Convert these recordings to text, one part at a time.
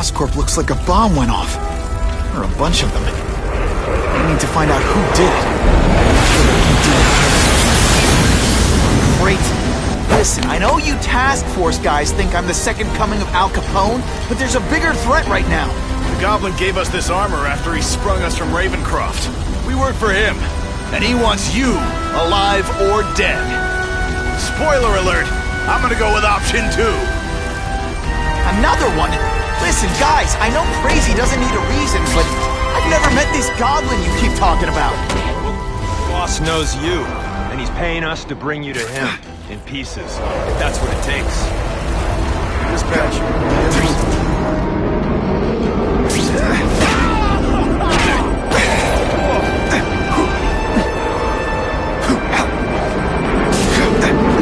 Oscorp looks like a bomb went off. Or a bunch of them. I need to find out who did it. Great. Listen, I know you task force guys think I'm the second coming of Al Capone, but there's a bigger threat right now. The Goblin gave us this armor after he sprung us from Ravencroft. We work for him, and he wants you alive or dead. Spoiler alert, I'm gonna go with option 2. Another one? Listen, guys, I know crazy doesn't need a reason, but I've never met this Goblin you keep talking about. Boss knows you, and he's paying us to bring you to him, in pieces, if that's what it takes. Dispatch.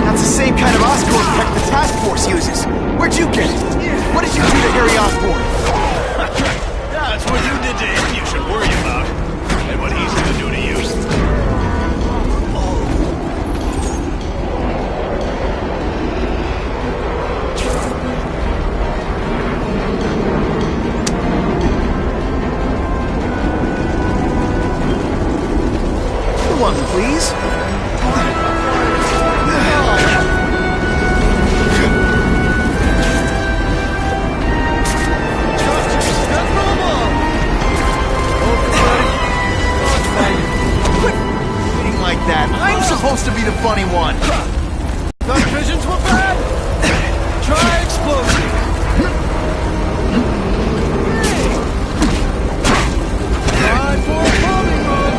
That's the same kind of Oscorp tech the task force uses. Where'd you get it? What did you do to Harry Osborn? That's what you did to him you should worry about. And what he's gonna do to you. One, please. Like that. I'm supposed to be the funny one. Thought visions were bad? Try explosion. Try for a bombing run.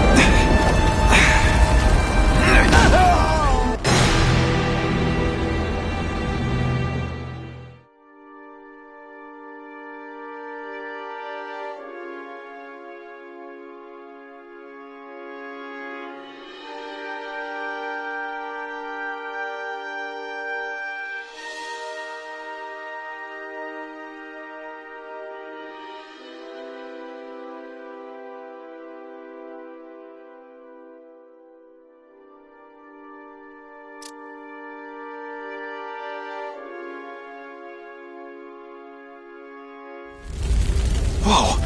Whoa.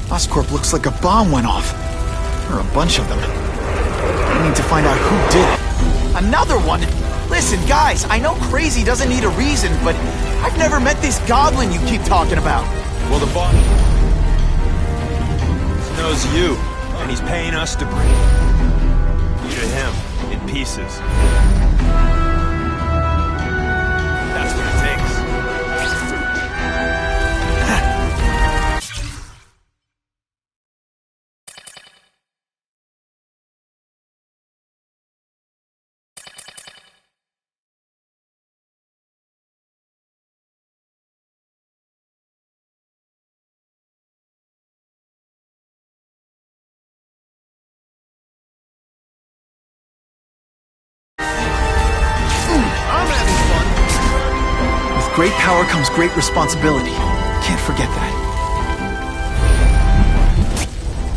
Oscorp looks like a bomb went off. Or a bunch of them. I need to find out who did it. Another one? Listen, guys, I know crazy doesn't need a reason, but I've never met this Goblin you keep talking about. Well, the boss knows you, and he's paying us to bring you to him, in pieces. That's what it takes. Great power comes great responsibility. Can't forget that.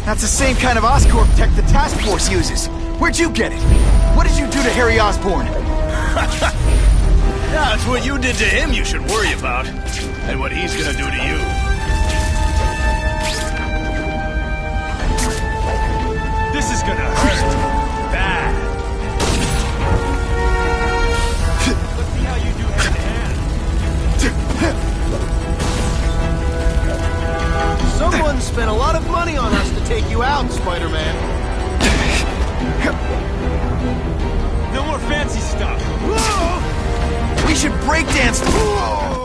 That's the same kind of Oscorp tech the task force uses. Where'd you get it? What did you do to Harry Osborn? That's what you did to him you should worry about. And what he's gonna do to you. This is gonna hurt. Bad. Let's see how you do hand to hand. Someone spent a lot of money on us to take you out, Spider-Man. No more fancy stuff. Whoa! We should breakdance. Whoa.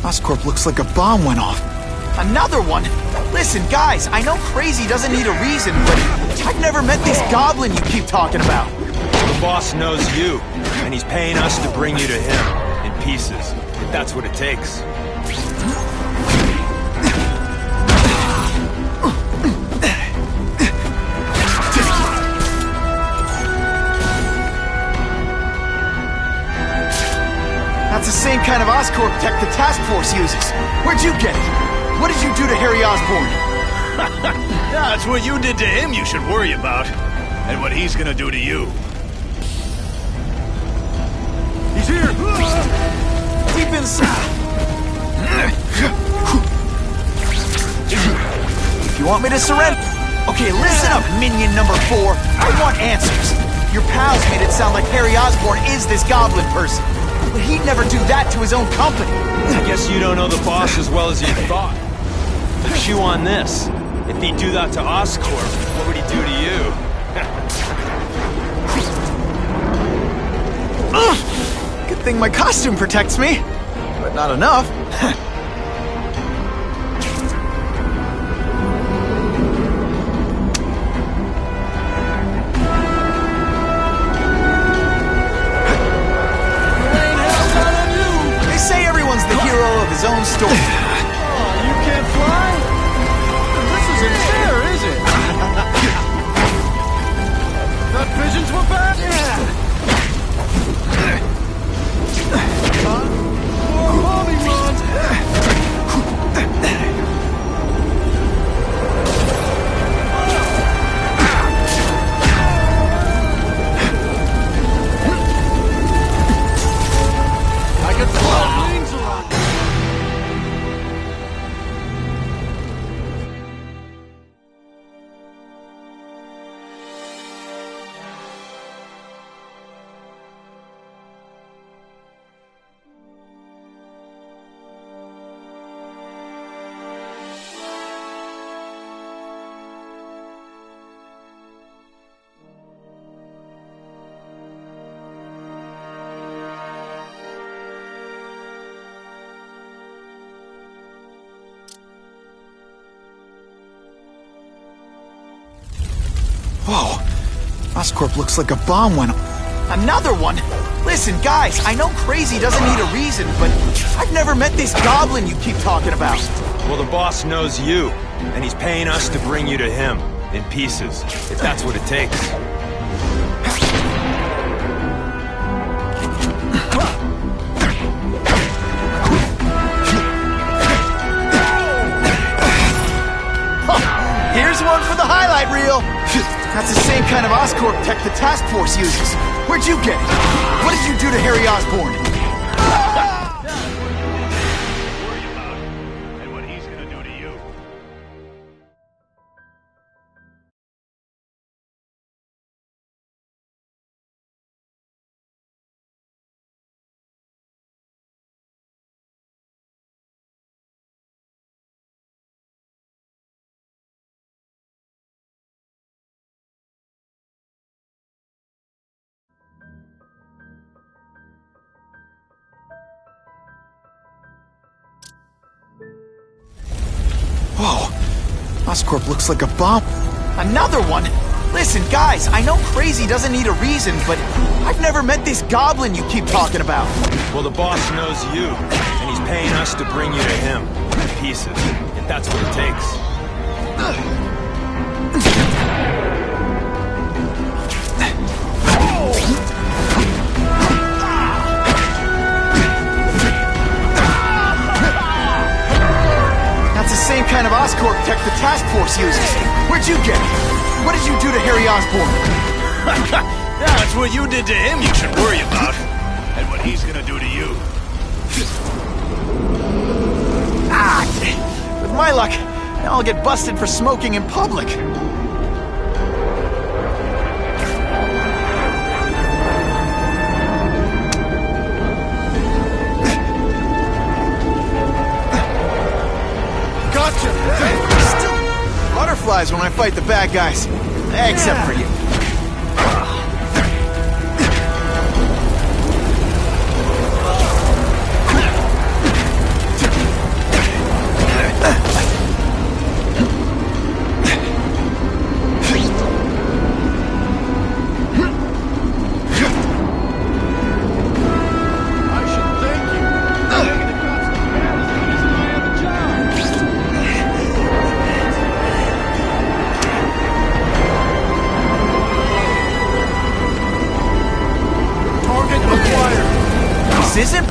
Oscorp looks like a bomb went off. Another one? Listen, guys, I know crazy doesn't need a reason, but I've never met this Goblin you keep talking about. the boss knows you, and he's paying us to bring you to him, in pieces, if that's what it takes. That's the same kind of Oscorp tech the task force uses. Where'd you get it? What did you do to Harry Osborn? Yeah, it's what you did to him you should worry about. And what he's gonna do to you. He's here! Deep inside. If you want me to surrender... Okay, listen up, minion number 4. I want answers. Your pals made it sound like Harry Osborn is this goblin person. But he'd never do that to his own company. I guess you don't know the boss as well as you thought. But chew on this. If he'd do that to Oscorp, what would he do to you? Good thing my costume protects me. But not enough. They say everyone's the hero of his own story. Oh, you can't fly? This isn't fair, is it? Thought visions were bad? More bombing runs! I can fly wings around. Whoa. Oscorp looks like a bomb went off. Another one? Listen, guys, I know crazy doesn't need a reason, but I've never met this goblin you keep talking about. Well, the boss knows you, and he's paying us to bring you to him, in pieces, if that's what it takes. Here's one for the highlight reel. That's the same kind of Oscorp tech the task force uses. Where'd you get it? What did you do to Harry Osborn? Worry about and what he's gonna do to you. Whoa. Oscorp looks like a bomb. Another one? Listen, guys, I know crazy doesn't need a reason, but I've never met this goblin you keep talking about. Well, the boss knows you, and he's paying us to bring you to him, in pieces, if that's what it takes. That's the same kind of Oscorp tech the task force uses. Where'd you get it? What did you do to Harry Osborn? Yeah, it's what you did to him you should worry about. And what he's gonna do to you. With my luck, now I'll get busted for smoking in public. Gotcha! Still butterflies when I fight the bad guys. Except for you. This isn't...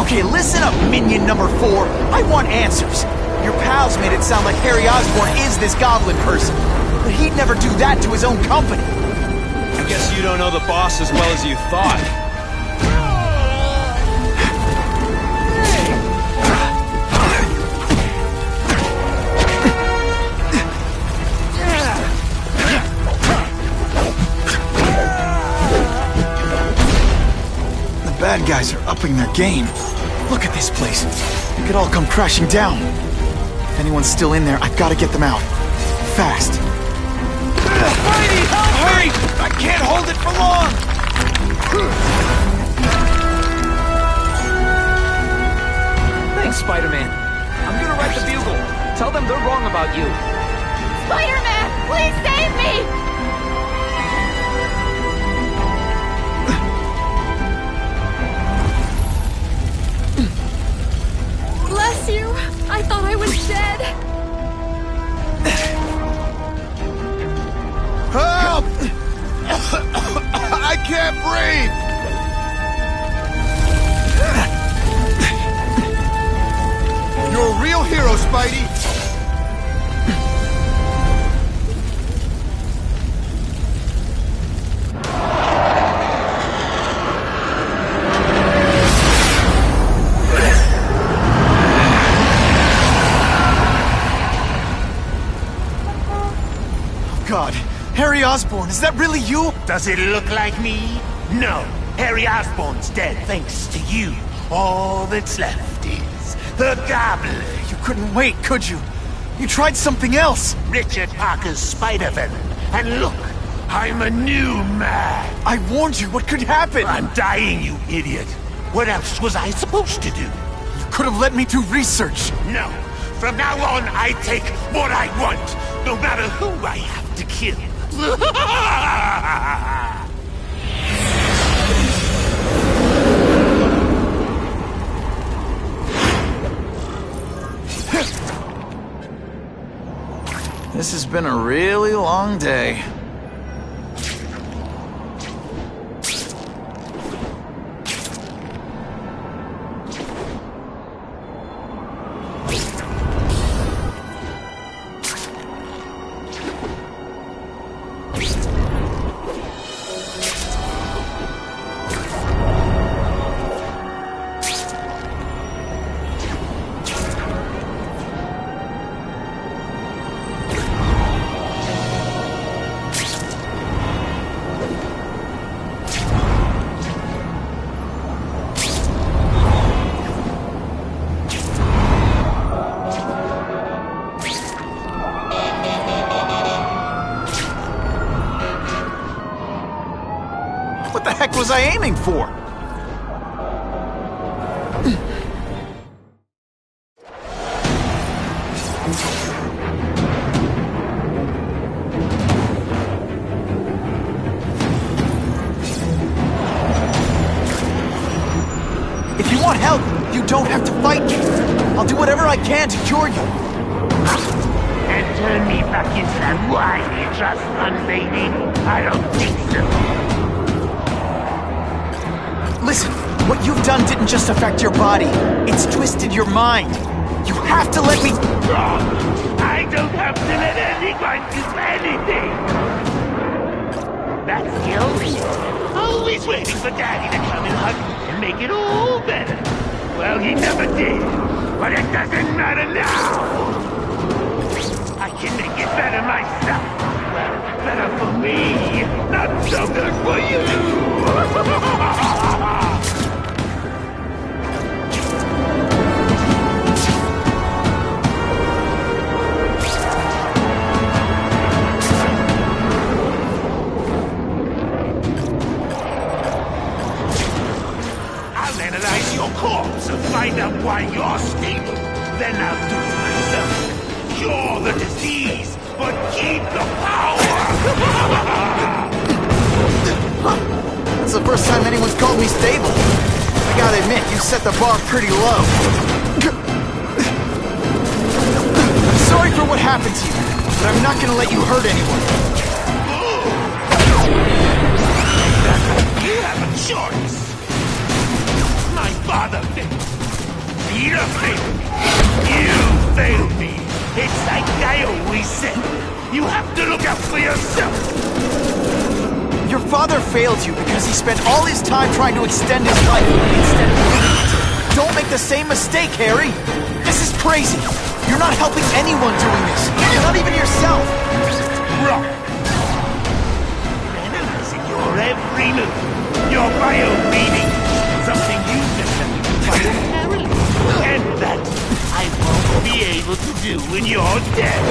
Okay, listen up, minion number 4. I want answers. Your pals made it sound like Harry Osborn is this goblin person, but he'd never do that to his own company. I guess you don't know the boss as well as you thought. The bad guys are upping their game. Look at this place. It could all come crashing down. If anyone's still in there, I've got to get them out. Fast. Spidey, help! Hurry! I can't hold it for long! Thanks, Spider-Man. I'm gonna write the bugle. Tell them they're wrong about you. Spider-Man, please save me! Bless you. I thought I was dead. Help! I can't breathe! You're a real hero, Spidey! God, Harry Osborn, is that really you? Does it look like me? No. Harry Osborn's dead thanks to you. All that's left is the Goblin. You couldn't wait, could you? You tried something else. Richard Parker's Spider-Venom. And look, I'm a new man. I warned you what could happen. I'm dying, you idiot. What else was I supposed to do? You could have let me do research. No. From now on, I take what I want, no matter who I have to kill. This has been a really long day. What the heck was I aiming for? If you want help, you don't have to fight me. I'll do whatever I can to cure you. And turn me back into that whiny trust fund, baby? I don't think so. Listen, what you've done didn't just affect your body. It's twisted your mind. You have to let me... I don't have to let anyone do anything. That's the only always waiting for Daddy to come and hug me and make it all better. Well, he never did. But it doesn't matter now. I can make it better myself. Well, better for me, not so good for you. Analyze your corpse and find out why you're stable. Then I'll do it myself. Cure the disease, but keep the power! That's the first time anyone's called me stable. I gotta admit, you set the bar pretty low. I'm sorry for what happened to you, but I'm not gonna let you hurt anyone. You have a choice. My father failed me. Peter failed me. You failed me. It's like I always said. You have to look out for yourself. Your father failed you because he spent all his time trying to extend his life instead of living it. Don't make the same mistake, Harry. This is crazy. You're not helping anyone doing this. Not even yourself. Wrong. Analyzing your every move. Your bio reading. Something you voluntarily, and that I won't be able to do when you're dead.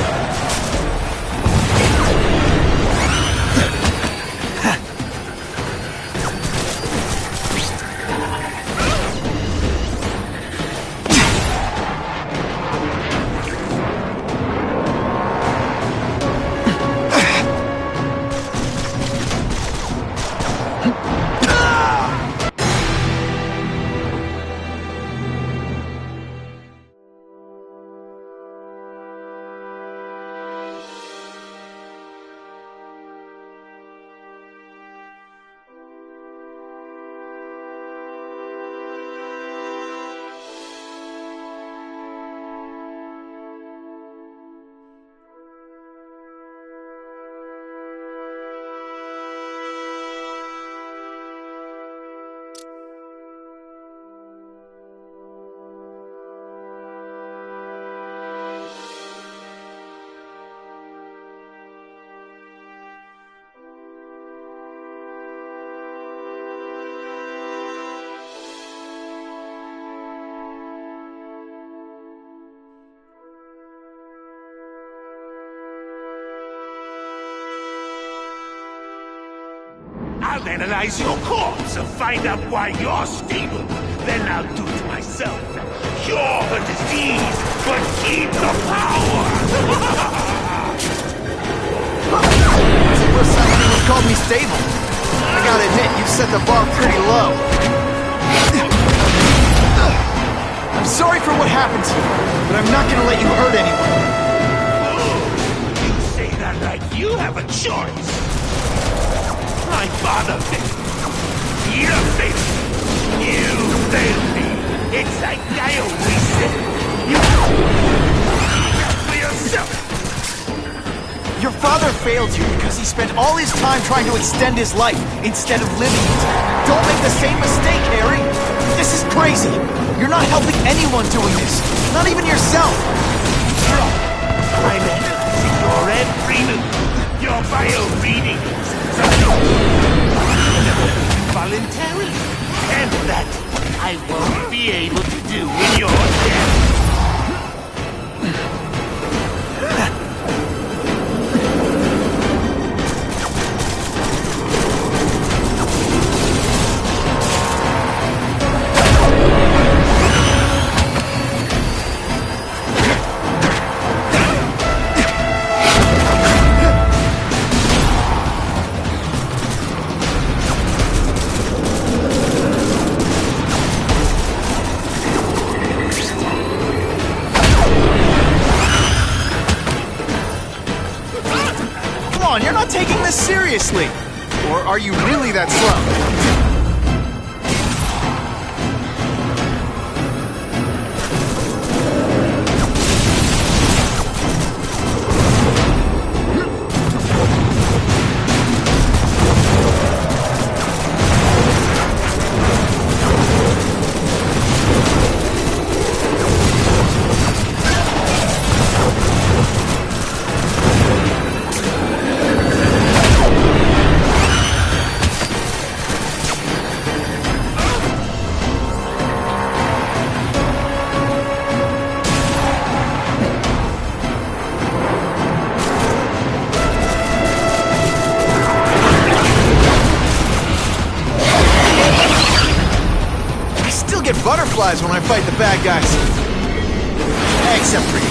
I'll analyze your corpse and find out why you're stable. Then I'll do it myself. Cure the disease, but keep the power! It's the first time anyone's called me stable. I gotta admit, you set the bar pretty low. I'm sorry for what happened to you, but I'm not gonna let you hurt anyone. You say that like you have a choice. My father failed me. Peter failed me. You failed me. It's like I always said. You for yourself. Your father failed you because he spent all his time trying to extend his life instead of living it. Don't make the same mistake, Harry. This is crazy. You're not helping anyone doing this. Not even yourself. I'm analyzing your every move. Your bio readings. Voluntarily. And that I won't be able to do when you're dead. You're not taking this seriously. Or are you really that slow? butterflies when I fight the bad guys. Except for you.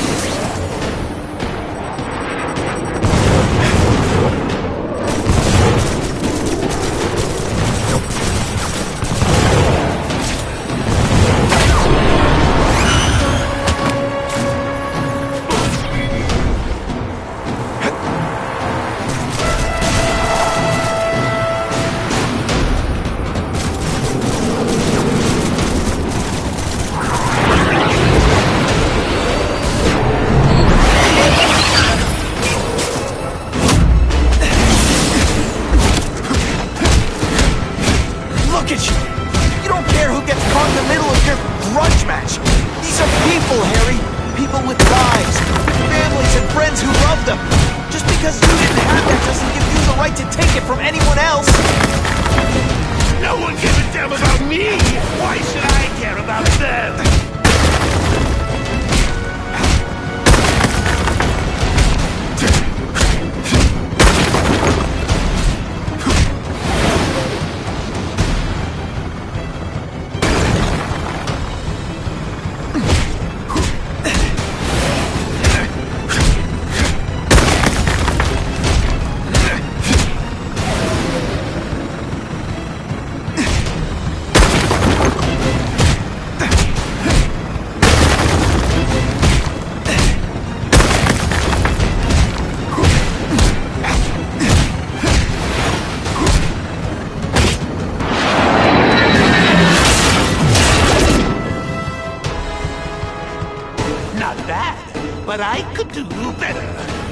But I could do better.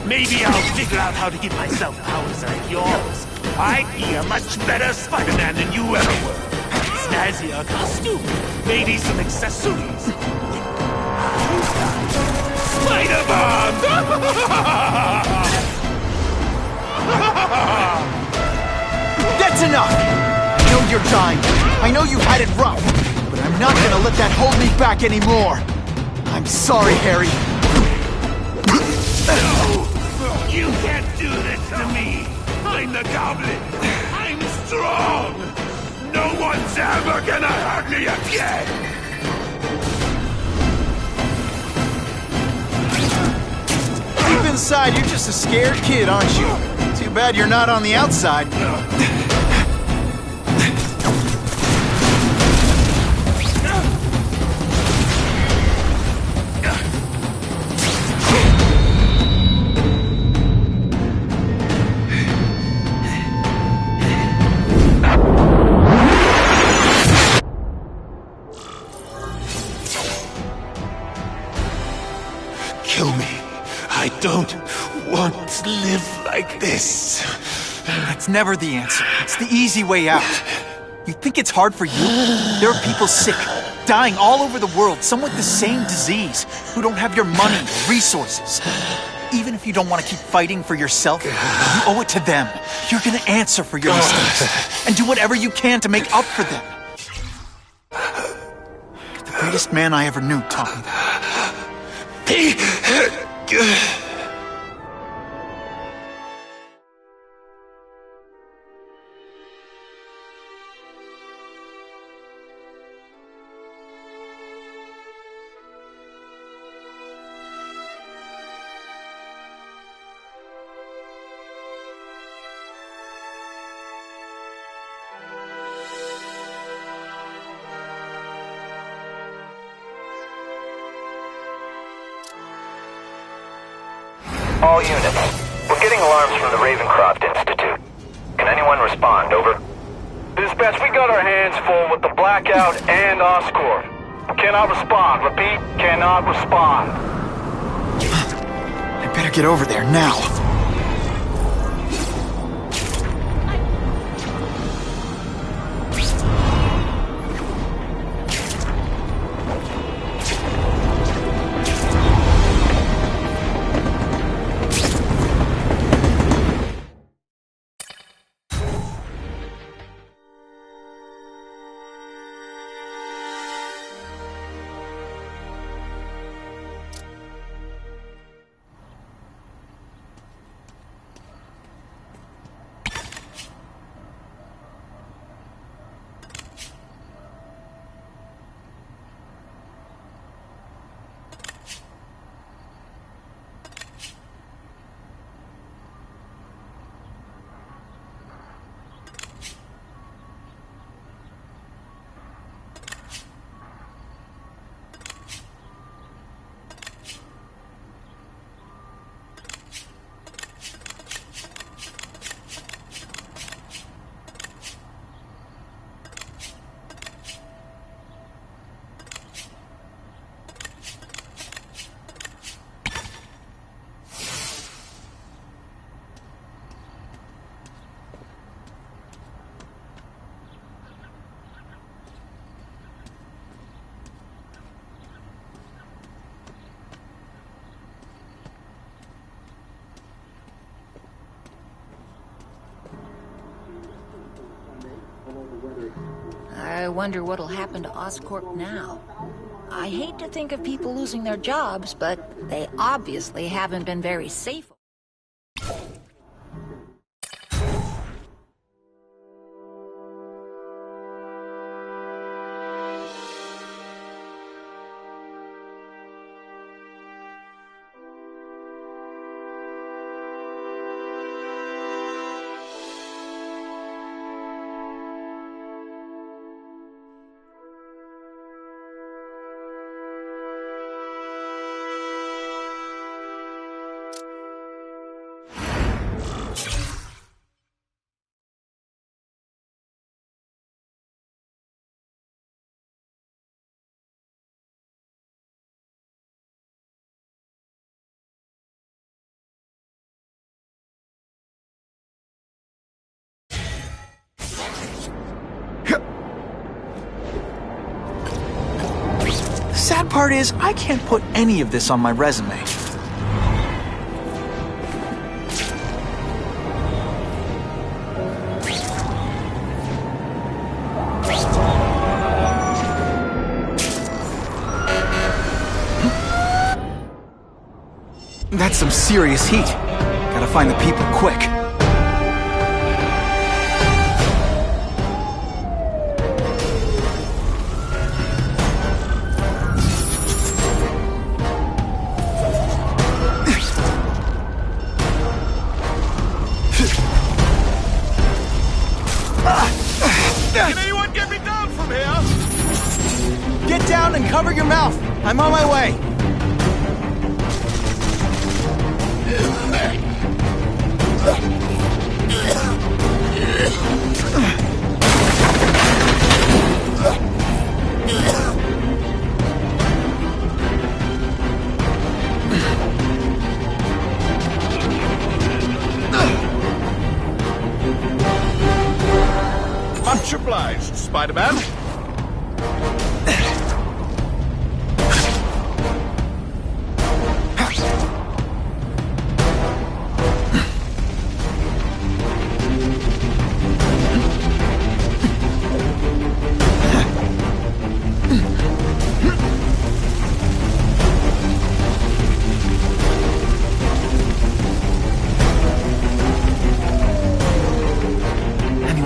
Maybe I'll figure out how to give myself powers like yours. I'd be a much better Spider-Man than you ever were. Snazzier costume, maybe some accessories. Spider-Man! That's enough! I know you're dying. I know you had it rough. But I'm not gonna let that hold me back anymore. I'm sorry, Harry. No! You can't do this to me! I'm the Goblin! I'm strong! No one's ever gonna hurt me again! Deep inside, you're just a scared kid, aren't you? Too bad you're not on the outside. Kill me. I don't want to live like this. That's never the answer. It's the easy way out. You think it's hard for you? There are people sick, dying all over the world, some with the same disease, who don't have your money or resources. Even if you don't want to keep fighting for yourself, you owe it to them. You're gonna answer for your mistakes, and do whatever you can to make up for them. You're the greatest man I ever knew taught me that. All units, we're getting alarms from the Ravencroft Institute. Can anyone respond, over? Dispatch, we got our hands full with the Blackout and Oscorp. Cannot respond. Repeat, cannot respond. I better get over there now. I wonder what'll happen to Oscorp now. I hate to think of people losing their jobs, but they obviously haven't been very safe. The sad part is, I can't put any of this on my resume. That's some serious heat. Gotta find the people quick. Can anyone get me down from here? Get down and cover your mouth. I'm on my way. Much obliged, Spider-Man.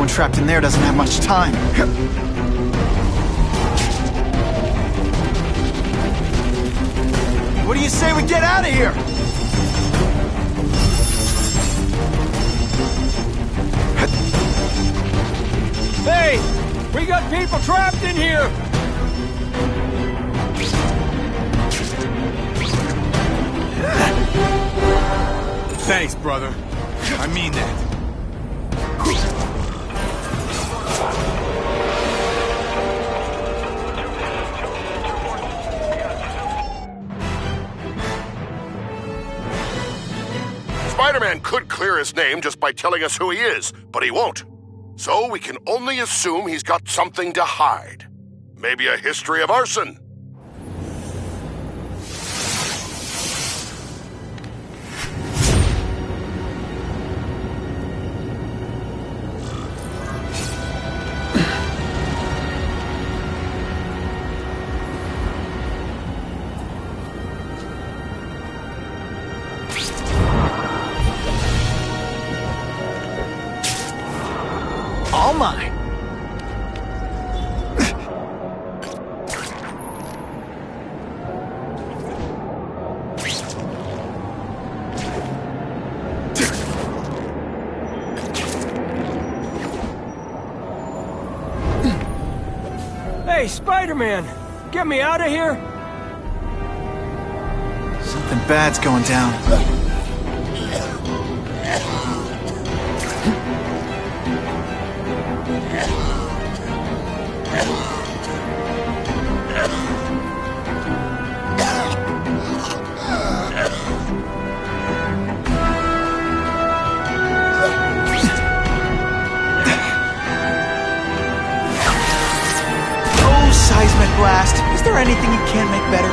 Trapped in there doesn't have much time. What do you say we get out of here? Hey! We got people trapped in here! Thanks, brother. I mean that. Spider-Man could clear his name just by telling us who he is, but he won't. So we can only assume he's got something to hide. Maybe a history of arson. All mine. Hey, Spider-Man! Get me out of here! Something bad's going down. Seismic blast. Is there anything you can't make better?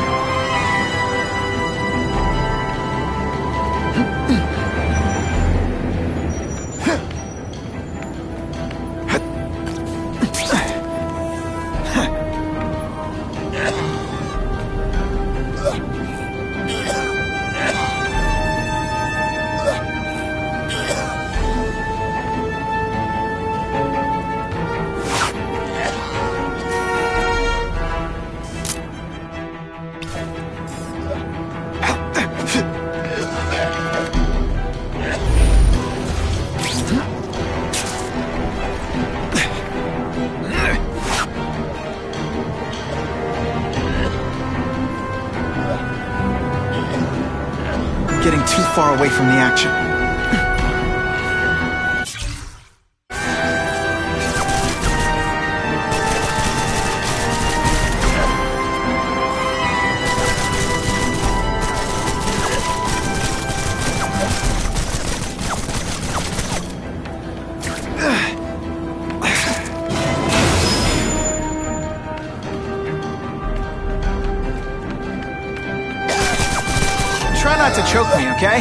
far away from the action. Try not to choke me, okay?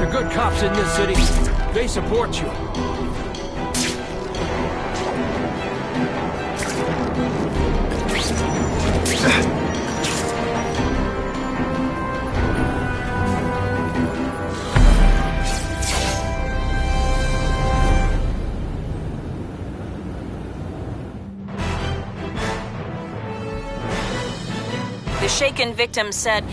The good cops in this city, they support you. The shaken victim said...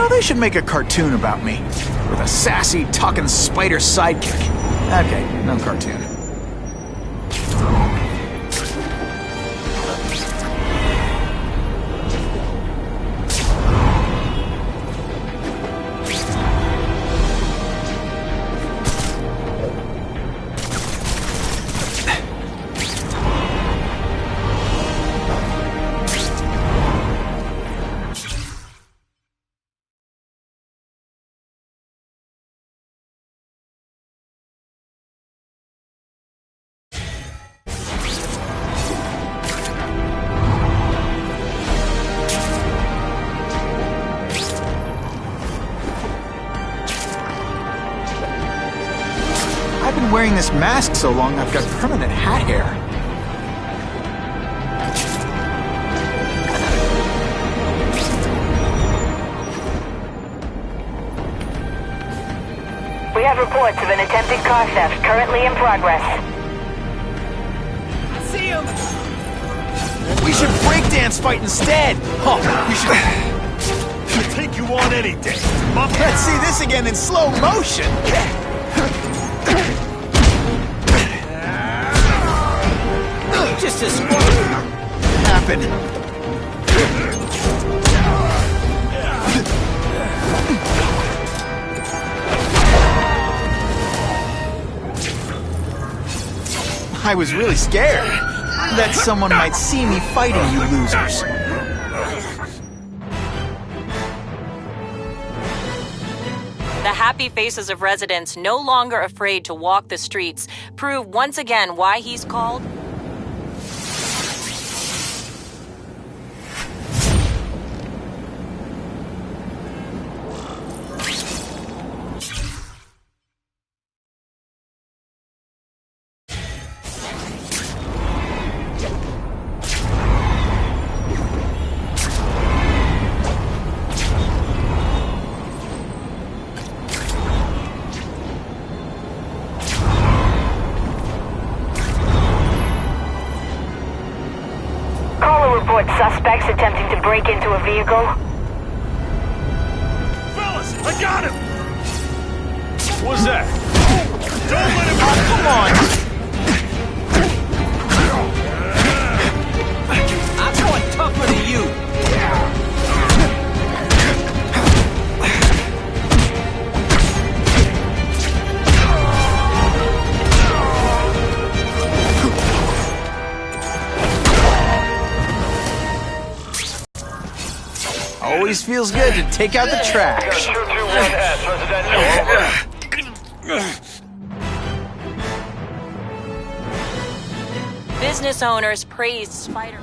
They should make a cartoon about me, with a sassy, talking spider sidekick. Okay, no cartoon. I've been wearing this mask so long I've got permanent hat hair. We have reports of an attempted car theft currently in progress. See him! We should breakdance fight instead! Oh, we should... I'll take you on any day. Let's see this again in slow motion! Just a spark. Happen. I was really scared that someone might see me fighting you losers. The happy faces of residents, no longer afraid to walk the streets, prove once again why he's called... Suspects attempting to break into a vehicle. Fellas, I got him! What's that? Don't let him... Come on! I'm going tougher than you. Always feels good to take out the trash. 221S, residential, over. Business owners praised Spider...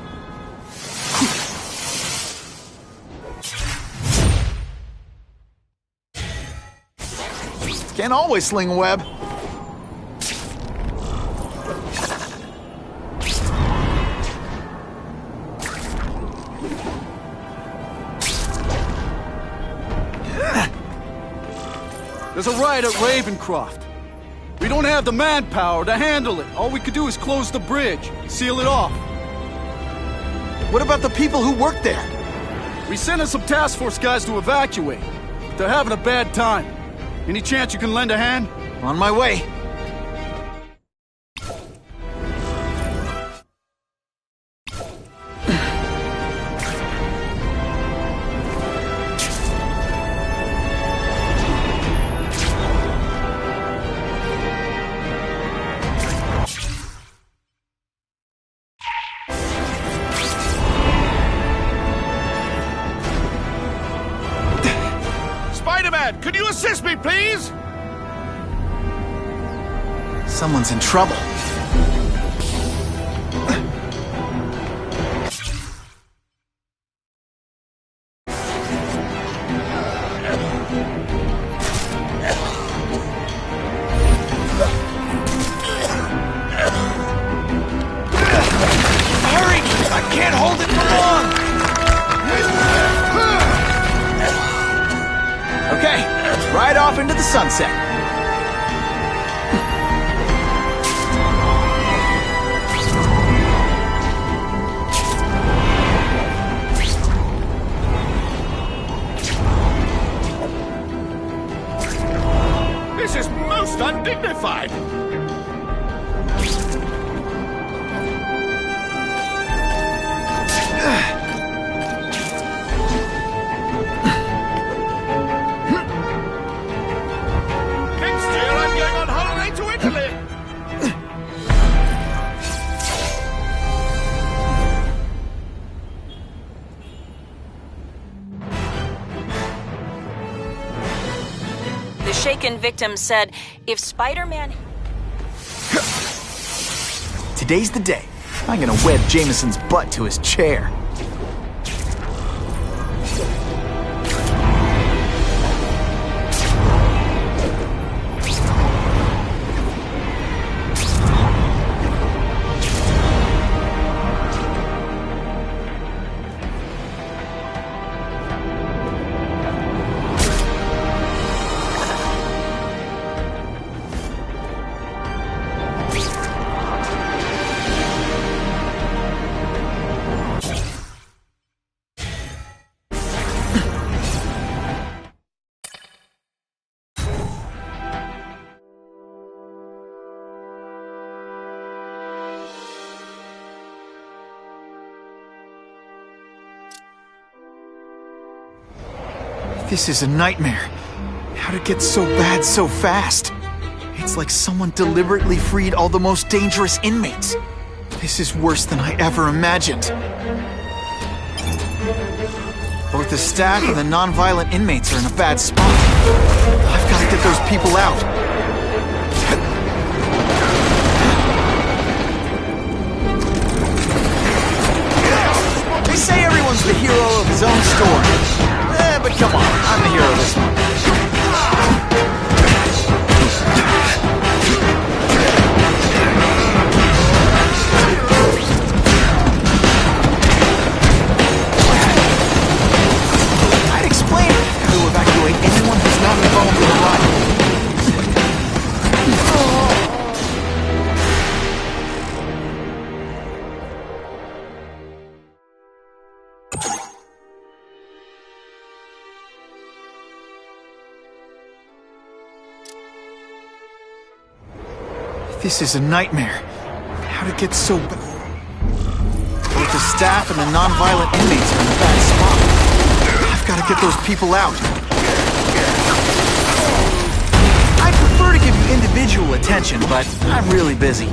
Can't always sling a web. There's a riot at Ravencroft. We don't have the manpower to handle it. All we could do is close the bridge, seal it off. What about the people who work there? We sent in some task force guys to evacuate. But they're having a bad time. Any chance you can lend a hand? On my way. Spider-Man, could you assist me, please? Someone's in trouble. Hurry! I can't hold it for long! Okay, right off into the sunset. This is most undignified! I'm going on holiday to Italy! The shaken victim said, if Spider-Man... Today's the day. I'm gonna wed Jameson's butt to his chair. This is a nightmare. How'd it get so bad so fast? It's like someone deliberately freed all the most dangerous inmates. This is worse than I ever imagined. Both the staff and the non-violent inmates are in a bad spot. I've got to get those people out. They say everyone's the hero of his own story. But come on, I'm the hero of this one. I'd explain how to evacuate anyone who's not involved in the riot. This is a nightmare. How'd it get so bad? Both the staff and the non-violent inmates are in a bad spot. I've got to get those people out. I prefer to give you individual attention, but I'm really busy.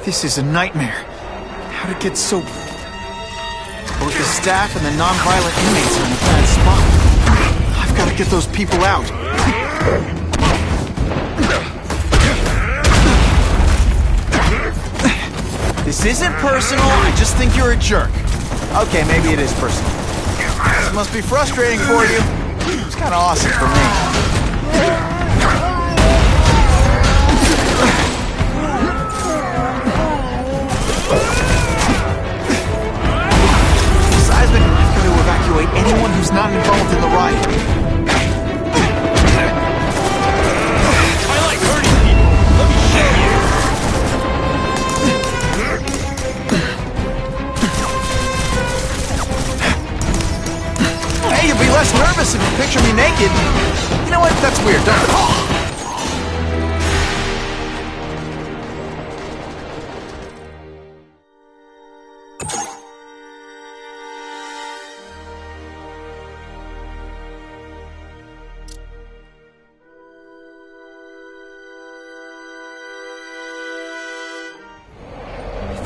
This is a nightmare. How to get so... Both the staff and the non-violent inmates are in a bad spot. I've got to get those people out. This isn't personal, I just think you're a jerk. Okay, maybe it is personal. This must be frustrating for you. It's kind of awesome for me. Seismic, I've got to evacuate anyone who's not involved in the riot. I like hurting people. Let me show you. Hey, you'll be less nervous if you picture me naked. You know what? That's weird, don't it?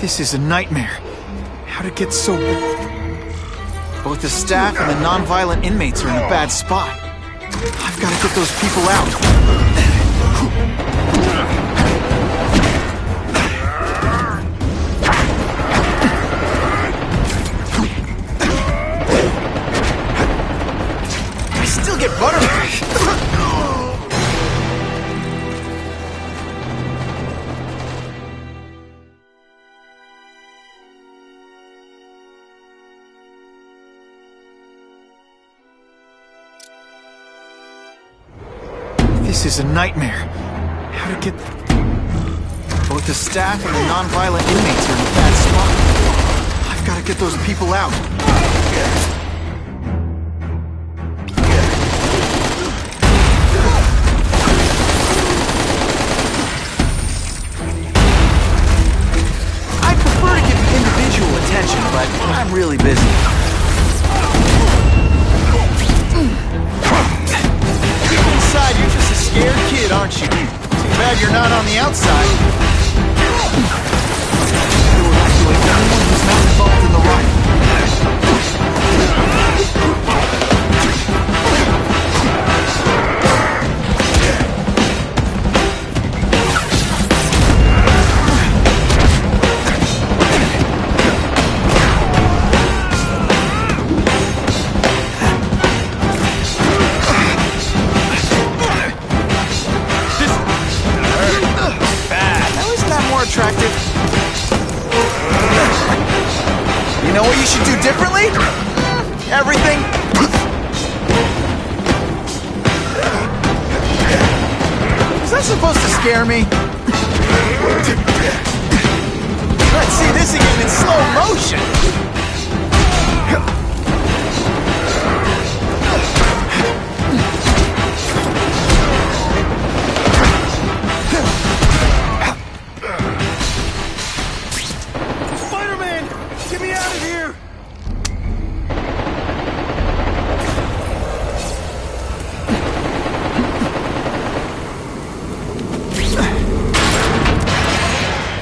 This is a nightmare. How to get so... Both the staff and the non-violent inmates are in a bad spot. I've got to get those people out. I still get butterflies. This is a nightmare. How to get... Both the staff and the non-violent inmates are in a bad spot. I've got to get those people out. I prefer to give you individual attention, but I'm really busy. Inside, you're just a scared kid, aren't you? Too bad you're not on the outside. To evacuate anyone who's not involved in the riot. Attractive. You know what you should do differently? Everything. Is that supposed to scare me? Let's see this again in slow motion.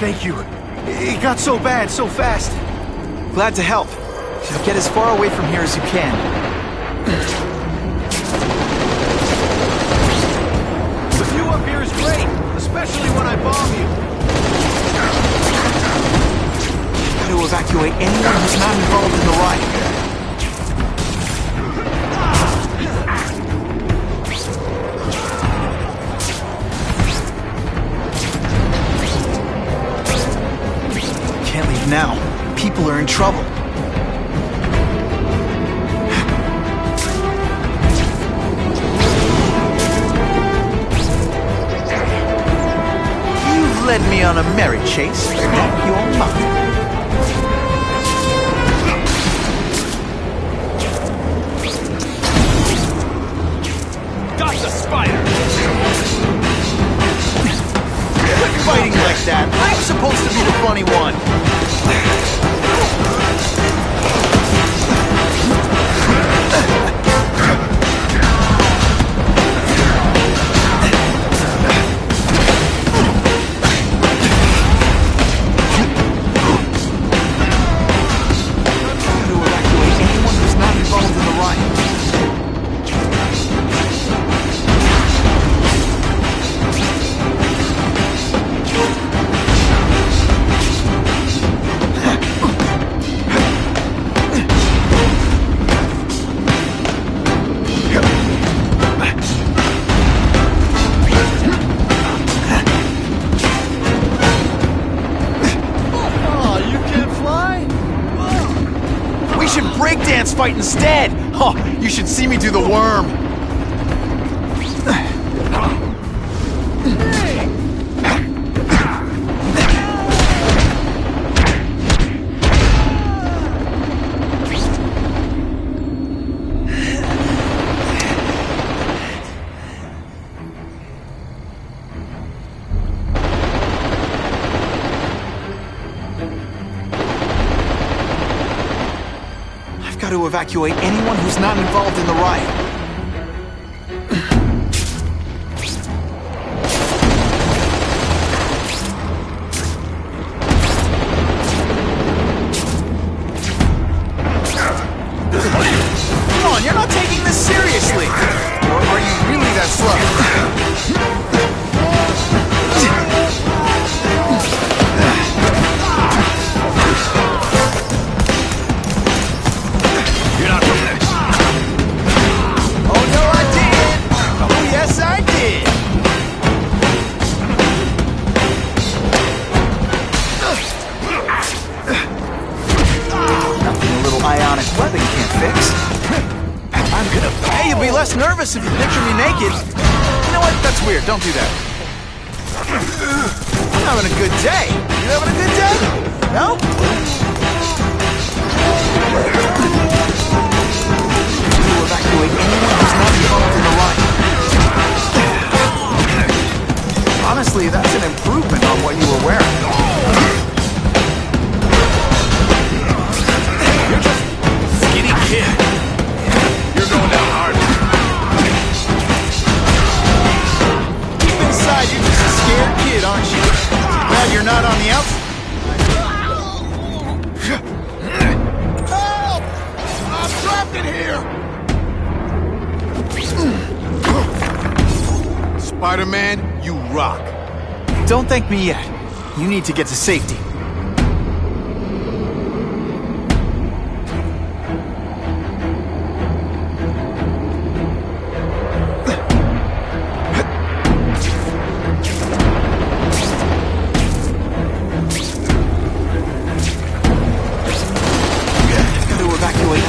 Thank you. It got so bad, so fast. Glad to help. Now get as far away from here as you can. The view up here is great, especially when I bomb you. Got to evacuate anyone who's not involved in the riot. Can't leave now. People are in trouble. You've led me on a merry chase. Now you're mine. Got the spider! Quit fighting like that. I'm supposed to be the funny one. We should breakdance fight instead! Oh, you should see me do the worm! Got to evacuate anyone who's not involved in the riot. Come on, you're not taking this seriously! Or are you really that slow? Nervous if you picture me naked. You know what? That's weird. Don't do that. I'm having a good day. You having a good day? No? To evacuate anyone who's not involved in the riot. Honestly, that's an improvement on what you were wearing. You're just a skinny kid. You're going down hard. You're just a scared kid, aren't you? Glad you're not on the outside. Help! I'm trapped in here! Spider-Man, you rock. Don't thank me yet. You need to get to safety.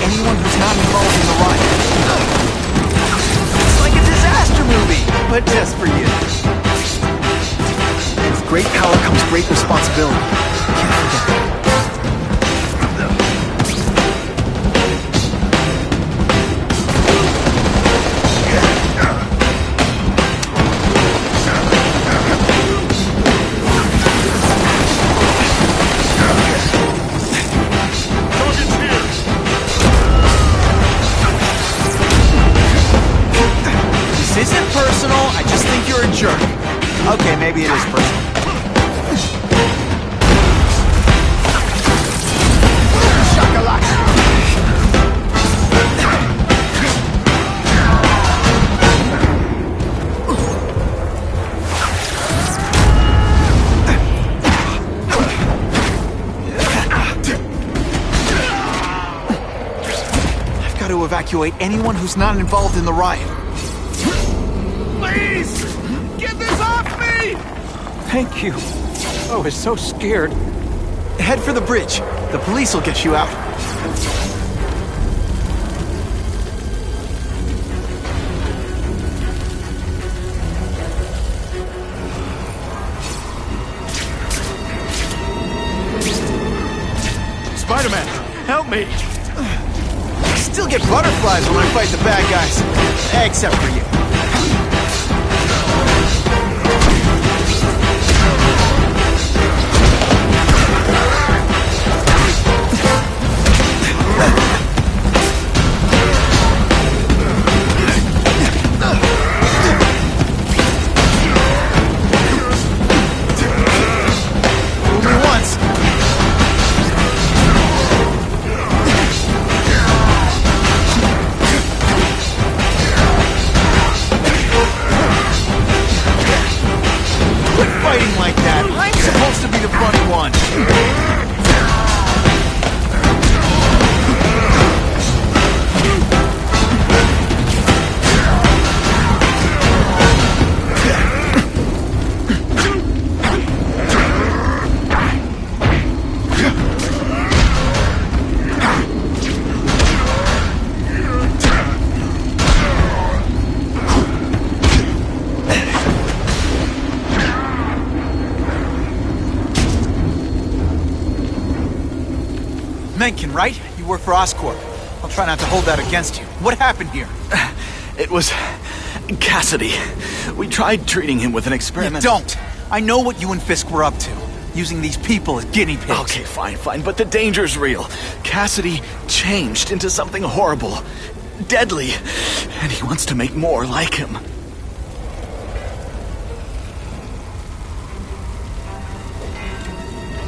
Anyone who's not involved in the riot. It's like a disaster movie, but just for you. With great power comes great responsibility. Can't forget that. Jerk. Okay, maybe it is personal. Shakalaka. I've got to evacuate anyone who's not involved in the riot. Please! Get this off me! Thank you. I was so scared. Head for the bridge. The police will get you out. Spider-Man, help me! I still get butterflies when I fight the bad guys. Except for you. Mencken, right? You work for Oscorp. I'll try not to hold that against you. What happened here? It was Cassidy. We tried treating him with an You experiment. don't! I know what you and Fisk were up to. Using these people as guinea pigs. Okay, fine, but the danger's real. Cassidy changed into something horrible, deadly, and he wants to make more like him.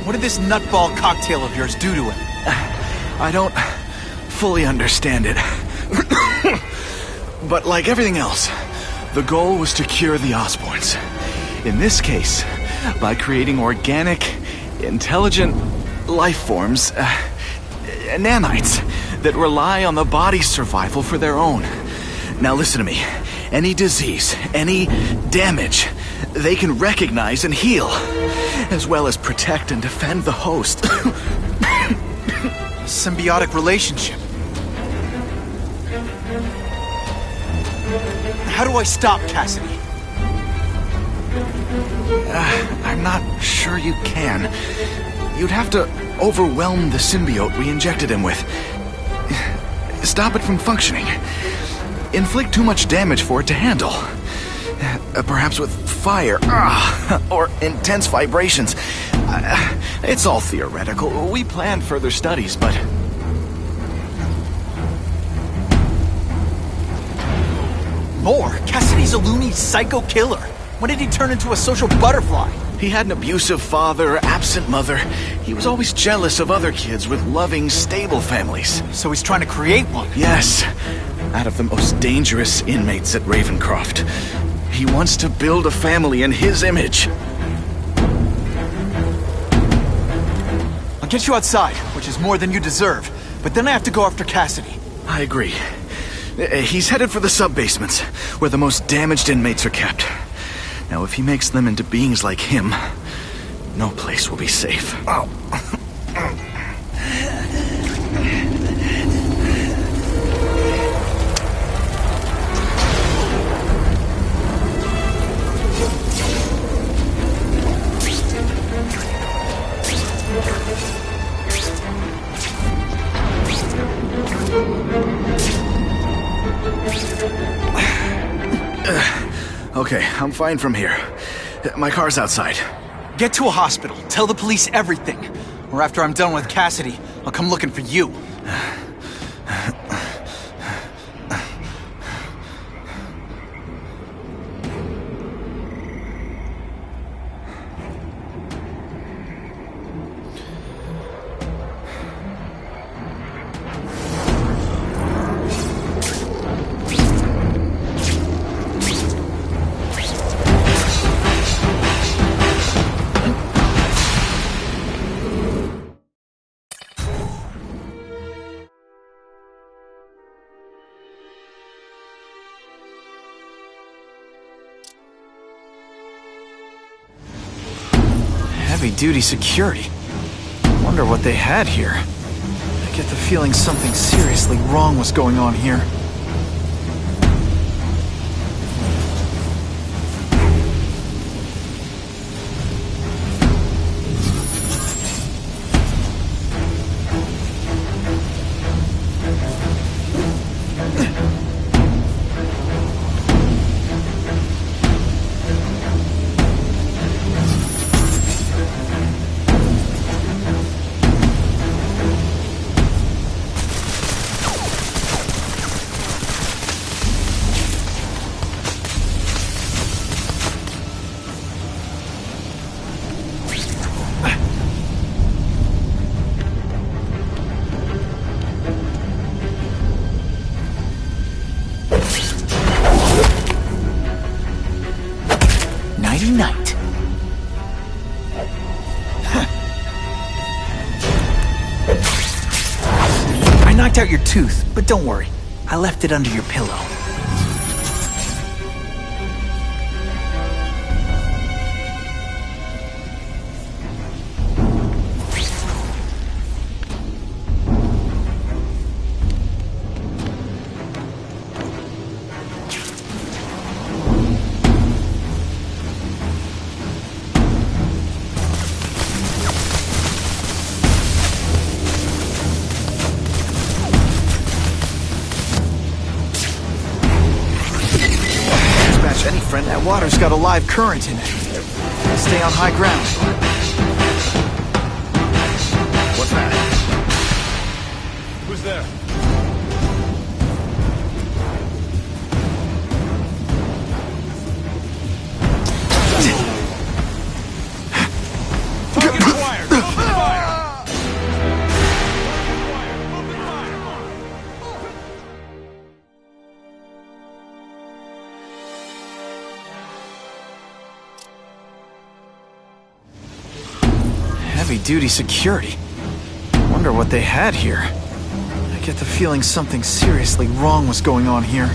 What did this nutball cocktail of yours do to him? I don't fully understand it. But like everything else, the goal was to cure the Osborns. In this case, by creating organic, intelligent life forms, nanites, that rely on the body's survival for their own. Now listen to me. Any disease, any damage, they can recognize and heal, as well as protect and defend the host. Symbiotic relationship. How do I stop Cassidy? I'm not sure you can. You'd have to overwhelm the symbiote we injected him with. Stop it from functioning. Inflict too much damage for it to handle. Perhaps with fire, or intense vibrations. It's all theoretical. We planned further studies, but... More? Cassidy's a loony psycho killer. When did he turn into a social butterfly? He had an abusive father, absent mother. He was always jealous of other kids with loving, stable families. So he's trying to create one? Yes. Out of the most dangerous inmates at Ravencroft. He wants to build a family in his image. I'll get you outside, which is more than you deserve. But then I have to go after Cassidy. I agree. He's headed for the sub-basements, where the most damaged inmates are kept. Now, if he makes them into beings like him, no place will be safe. Oh. Okay, I'm fine from here. My car's outside. Get to a hospital. Tell the police everything. Or after I'm done with Cassidy, I'll come looking for you. Heavy-duty security. Wonder what they had here. I get the feeling something seriously wrong was going on here. Night. I knocked out your tooth, but don't worry. I left it under your pillow. friend. That water's got a live current in it. Stay on high ground. What's that? Who's there? Target acquired! Open fire! Open fire! Heavy-duty security. Wonder what they had here. I get the feeling something seriously wrong was going on here.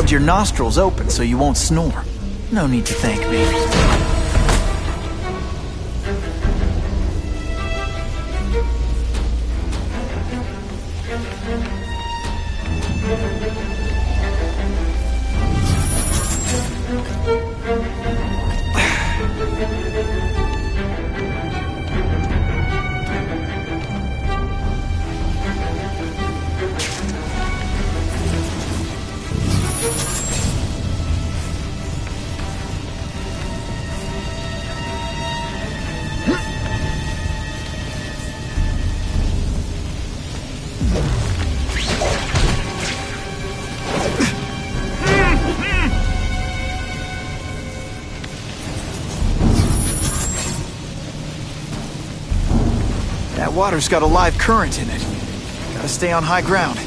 Your nostrils open so you won't snore. No need to thank me. That water's got a live current in it. Gotta stay on high ground.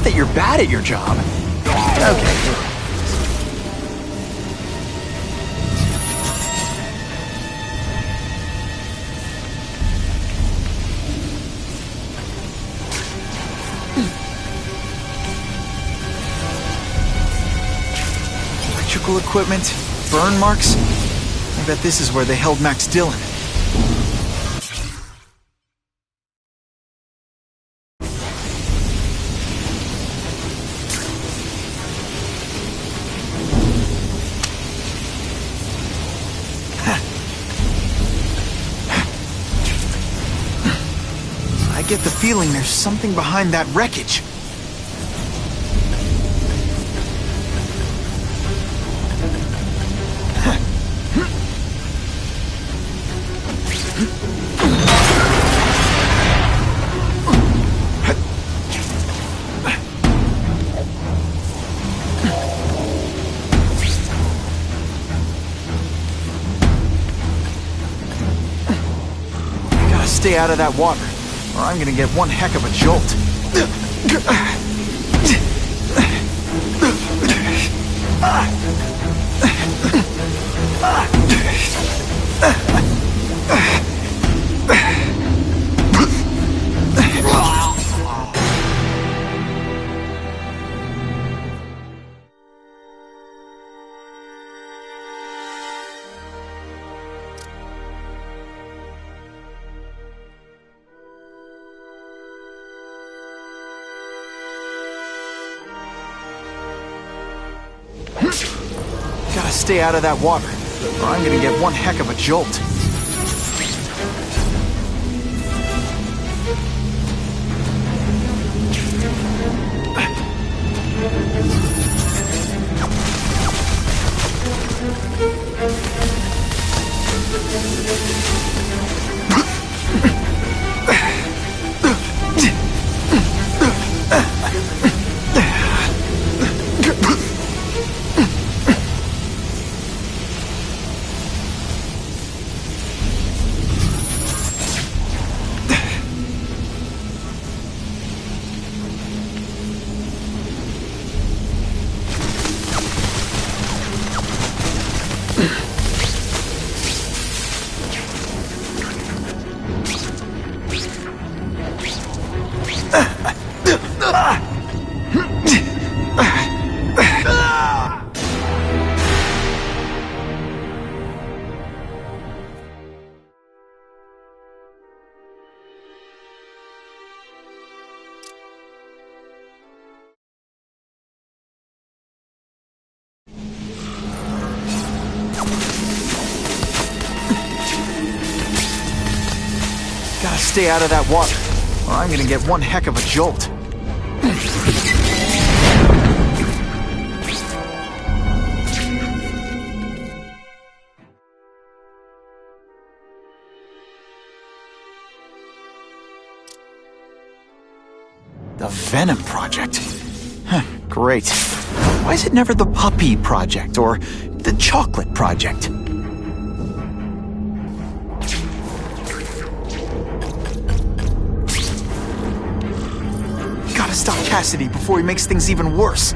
That you're bad at your job. Okay. Electrical equipment, burn marks. I bet this is where they held Max Dillon. I get the feeling there's something behind that wreckage. Gotta stay out of that water, or I'm gonna get one heck of a jolt. Gotta stay out of that water, or I'm gonna get one heck of a jolt. Gotta stay out of that water, or I'm gonna get one heck of a jolt. The Venom Project? Huh, great. Why is it never the Puppy Project, or the Chocolate Project? Gotta stop Cassidy before he makes things even worse.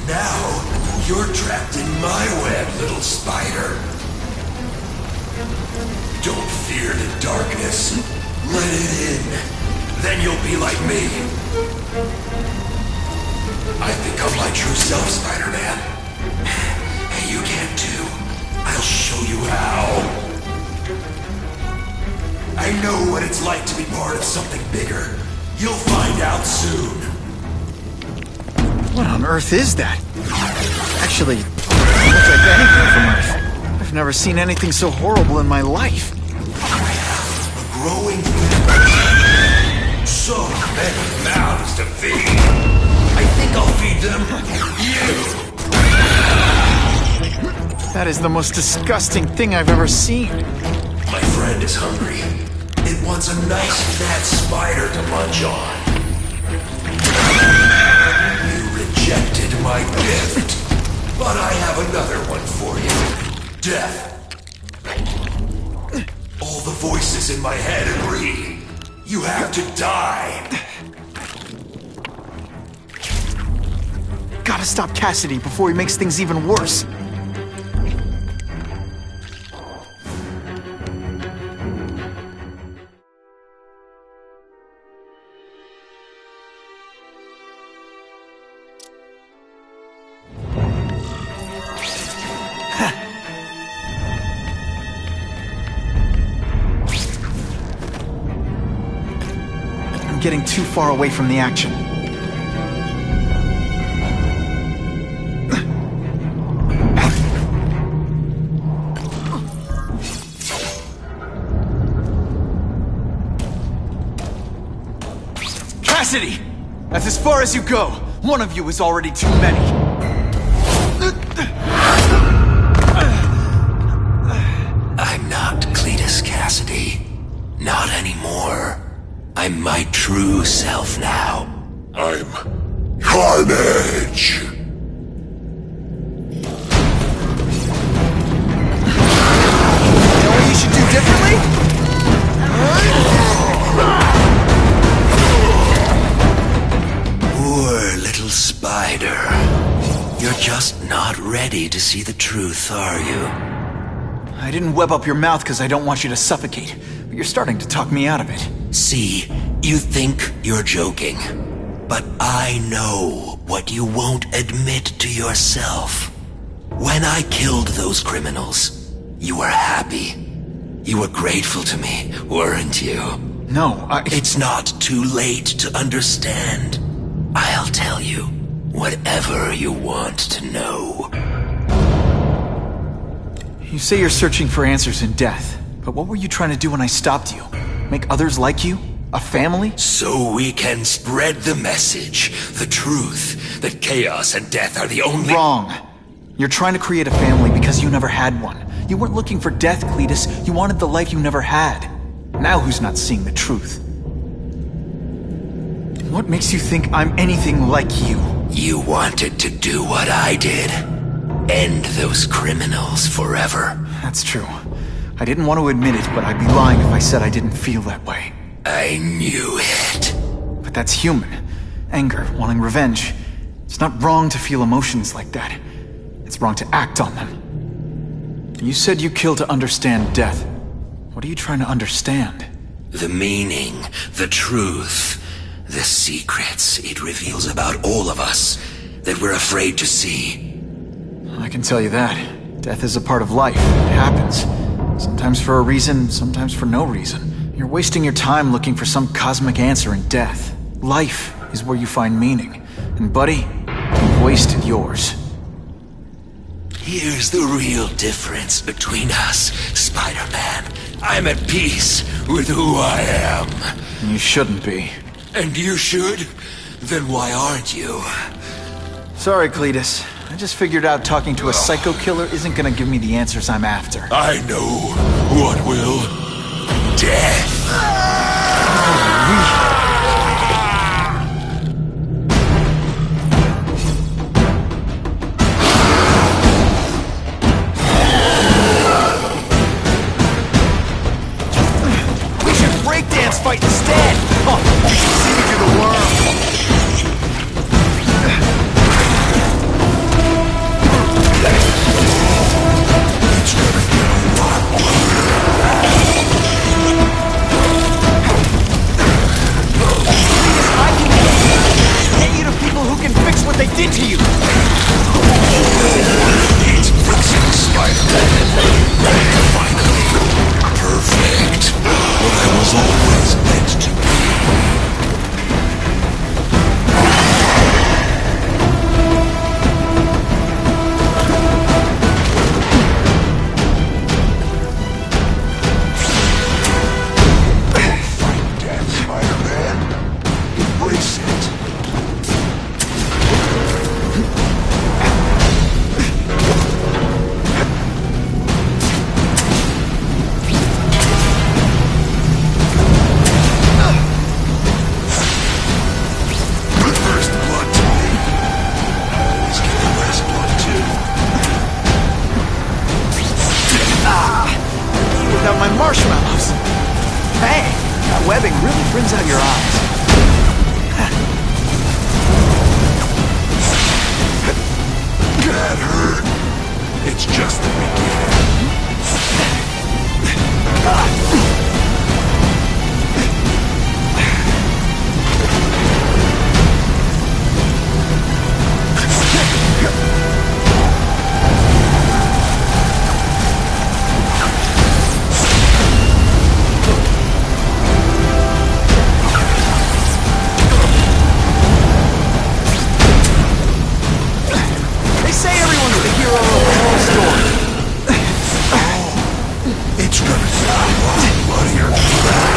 Now, you're trapped in my web, little spider. Don't fear the darkness. Let it in. Then you'll be like me. I've become my true self, Spider-Man. And you can too. I'll show you how. I know what it's like to be part of something bigger. You'll find out soon. What on earth is that? Actually, it looks like anything from Earth. I've never seen anything so horrible in my life. I have a growing so many mouths to feed. I think I'll feed them you. That is the most disgusting thing I've ever seen. My friend is hungry. It wants a nice fat spider to munch on. You rejected my gift, but I have another one for you. Death. All the voices in my head agree. You have to die. Gotta stop Cassidy before he makes things even worse. I'm getting too far away from the action. Cassidy! That's as far as you go. One of you is already too many. I'm not Cletus Cassidy. Not anymore. I'm my true self now. I'm Carnage. Know what you should do differently? Poor little spider. You're just not ready to see the truth, are you? I didn't web up your mouth because I don't want you to suffocate, but you're starting to talk me out of it. See, you think you're joking, but I know what you won't admit to yourself. When I killed those criminals, you were happy. You were grateful to me, weren't you? No, It's not too late to understand. I'll tell you whatever you want to know. You say you're searching for answers in death, but what were you trying to do when I stopped you? Make others like you? A family? So we can spread the message, the truth, that chaos and death are the only— Wrong. You're trying to create a family because you never had one. You weren't looking for death, Cletus. You wanted the life you never had. Now who's not seeing the truth? What makes you think I'm anything like you? You wanted to do what I did. End those criminals forever. That's true. I didn't want to admit it, but I'd be lying if I said I didn't feel that way. I knew it. But that's human. Anger, wanting revenge. It's not wrong to feel emotions like that. It's wrong to act on them. You said you kill to understand death. What are you trying to understand? The meaning, the truth, the secrets it reveals about all of us that we're afraid to see. I can tell you that. Death is a part of life. It happens. Sometimes for a reason, sometimes for no reason. You're wasting your time looking for some cosmic answer in death. Life is where you find meaning. And buddy, you've wasted yours. Here's the real difference between us, Spider-Man. I'm at peace with who I am. You shouldn't be. And you should? Then why aren't you? Sorry, Cletus. I just figured out talking to a psycho killer isn't gonna give me the answers I'm after. I know what will. Death. We should breakdance fight instead! Oh, you should see me do the worm! What they did to you! It's fixing Spider-Man. Finally. Perfect. What I was always meant to be. Fight death, Spider-Man. Embrace it. My marshmallows! Hey, that webbing really brings out your eyes. That hurt. It's just the beginning. It's gonna sound a lot bloodier than that.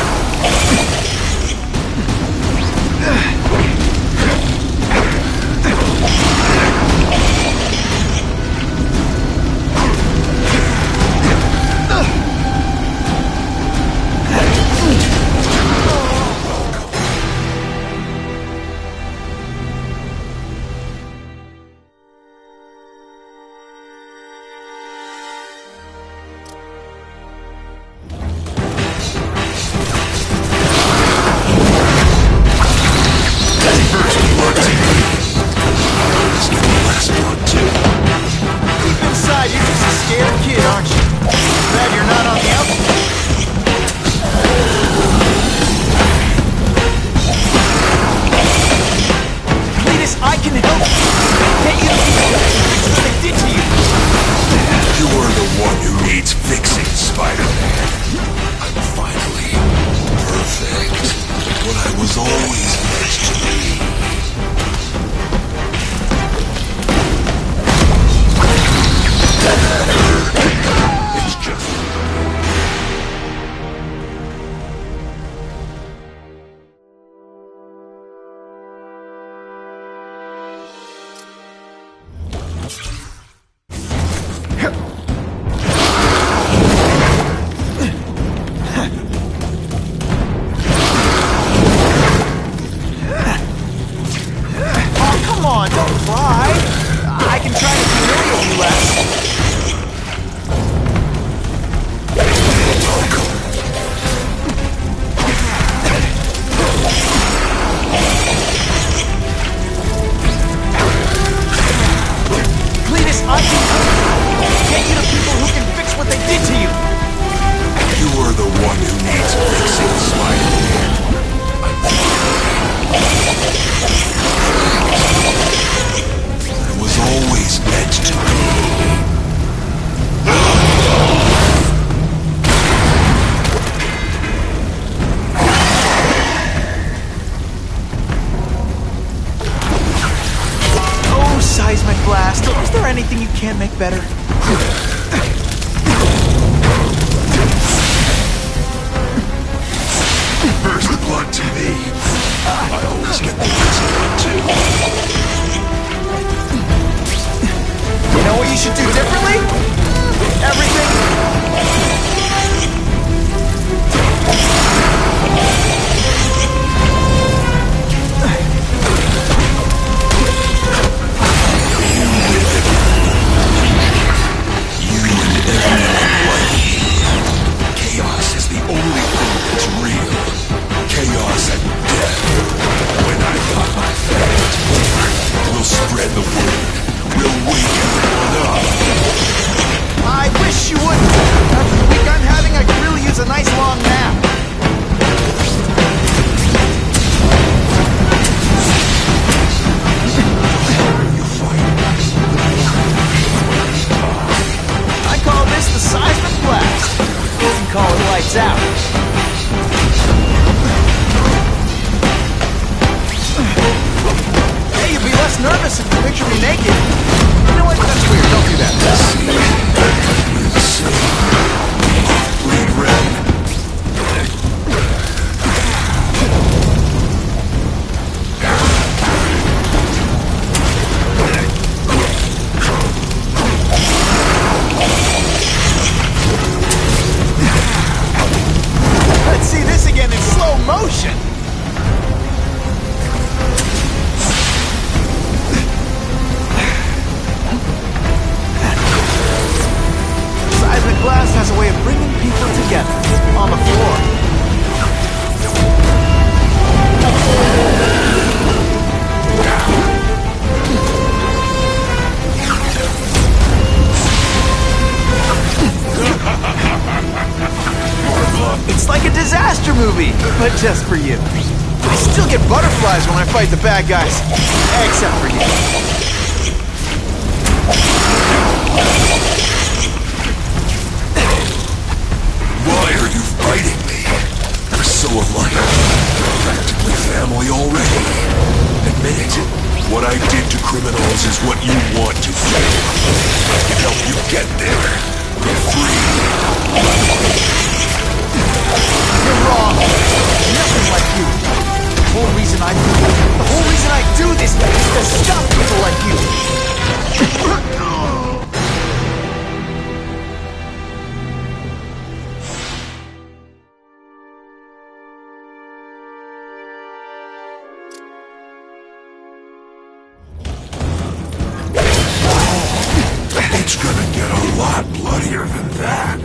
I can get you to people who can fix what they did to you. You are the one who needs fixing, Spider-Man. I was always meant to be. Seismic blast. Is there anything you can't make better? First blood to me. I always get the first blood too. You know what you should do differently? Everything. Chaos is the only thing that's real. Chaos and death. When I got my fate, we'll spread the word. We'll wake everyone up. I wish you wouldn't. After the week I'm having, I could really use a nice long nap. I call this the seismic blast. You can call it lights out. Hey, you'd be less nervous if you picture me naked. You know what? That's weird. Don't do that. Bleed red. Let's see this again in slow motion. Seismic blast has a way of bringing people together on the floor. It's like a disaster movie, but just for you. I still get butterflies when I fight the bad guys, except for you. Why are you fighting me? We're so alike. We're practically family already. Admit it. What I did to criminals is what you want to do. I can help you get there. Be free. You're wrong. Nothing like you. The whole reason I do this is to stop people like you. It's gonna get a lot bloodier than that.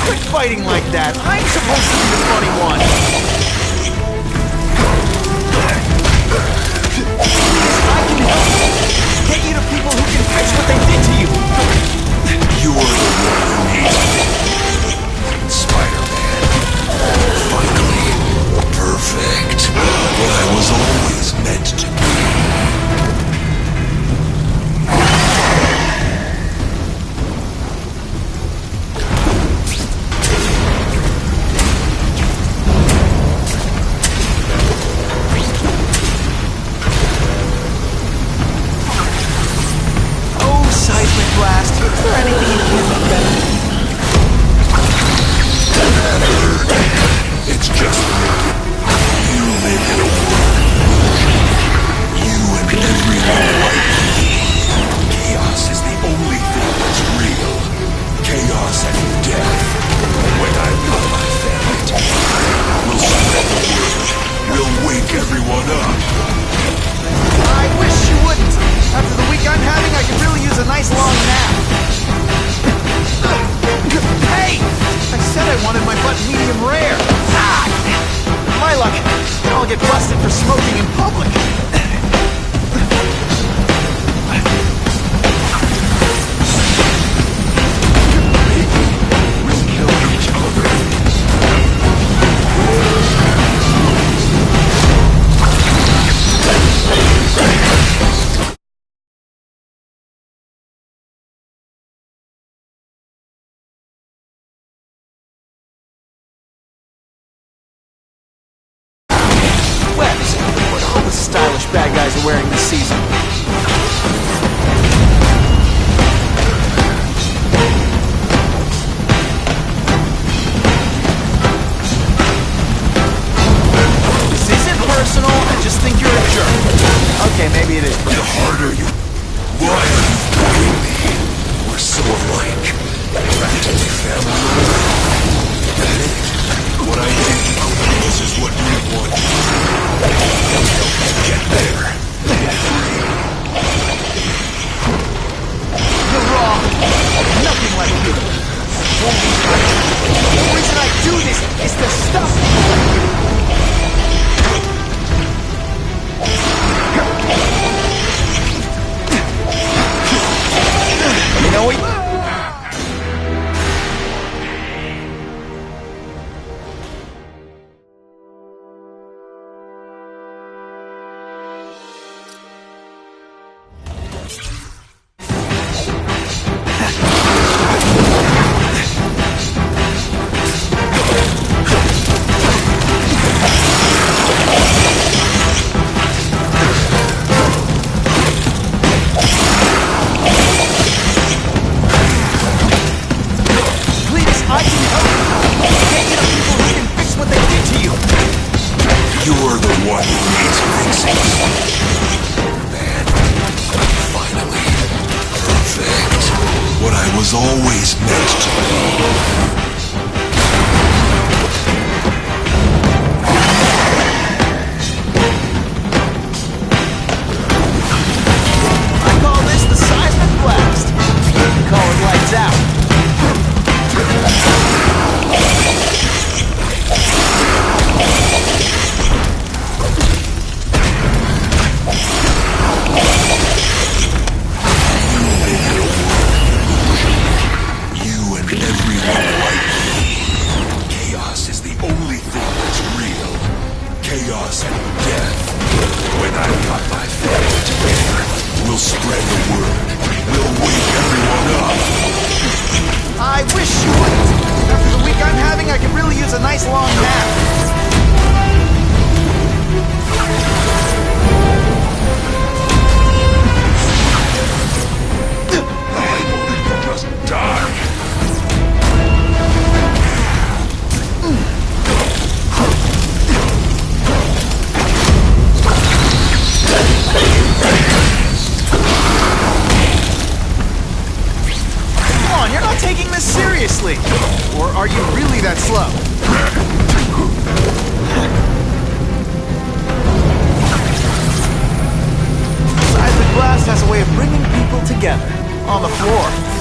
Quit fighting like that. I'm supposed to be the funny one. I can help get you to people who can fix what they did to you. You are the one who needs me. Spider-Man. Finally. Perfect. What I was always meant to be. Blast. Is there anything you can make better? It's just you make it a world. You and everyone like me. Chaos is the only thing that's real. Chaos and death. When I got my family together, we'll spread the word. We'll wake everyone up. I wish you wouldn't. After the week I'm having, I could really I was always meant to be. Or are you really that slow? Seismic blast has a way of bringing people together on the floor.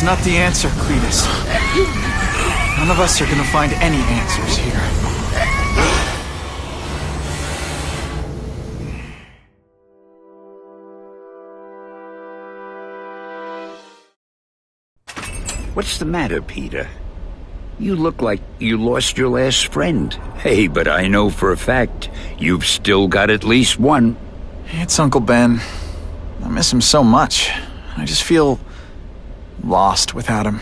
Not the answer, Cletus. None of us are gonna find any answers here. What's the matter, Peter? You look like you lost your last friend. Hey, but I know for a fact you've still got at least one. It's Uncle Ben. I miss him so much. I just feel lost without him.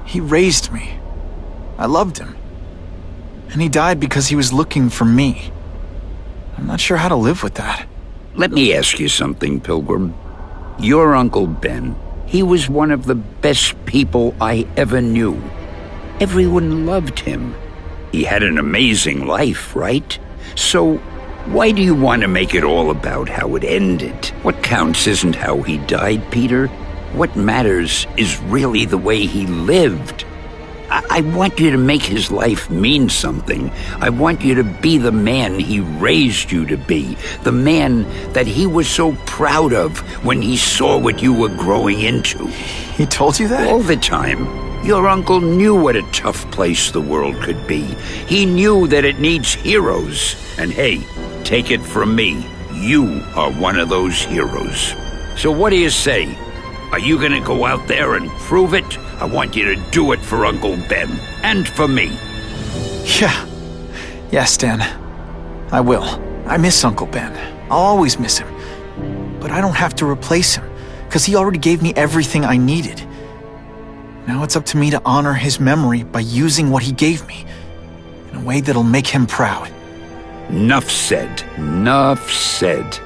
He raised me. I loved him. And he died because he was looking for me. I'm not sure how to live with that. Let me ask you something, Pilgrim. Your Uncle Ben, he was one of the best people I ever knew. Everyone loved him. He had an amazing life, right? So why do you want to make it all about how it ended? What counts isn't how he died, Peter. What matters is really the way he lived. I want you to make his life mean something. I want you to be the man he raised you to be. The man that he was so proud of when he saw what you were growing into. He told you that? All the time. Your uncle knew what a tough place the world could be. He knew that it needs heroes. And hey, take it from me, you are one of those heroes. So what do you say? Are you gonna go out there and prove it? I want you to do it for Uncle Ben, and for me. Yeah. Yes, Dan. I will. I miss Uncle Ben. I'll always miss him. But I don't have to replace him, because he already gave me everything I needed. Now it's up to me to honor his memory by using what he gave me, in a way that'll make him proud. Nuff said. Nuff said.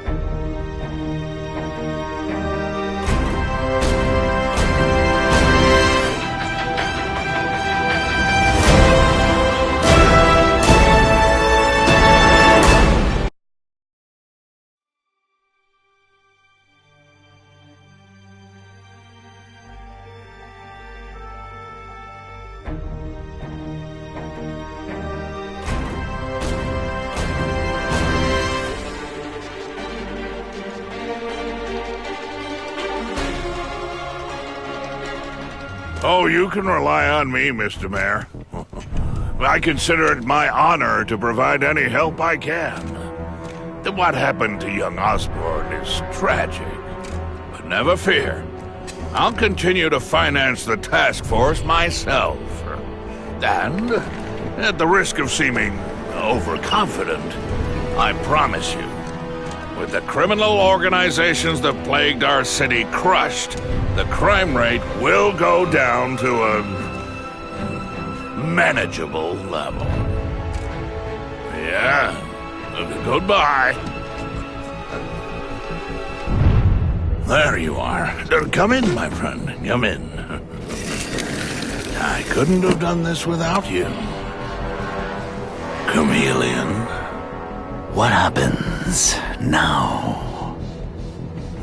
Oh, you can rely on me, Mr. Mayor. I consider it my honor to provide any help I can. What happened to young Osborne is tragic. But never fear. I'll continue to finance the task force myself. And, at the risk of seeming overconfident, I promise you, with the criminal organizations that plagued our city crushed, the crime rate will go down to a manageable level. Yeah, goodbye. There you are. Come in, my friend. Come in. I couldn't have done this without you. Chameleon. What happens now?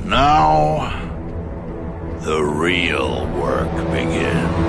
Now, the real work begins.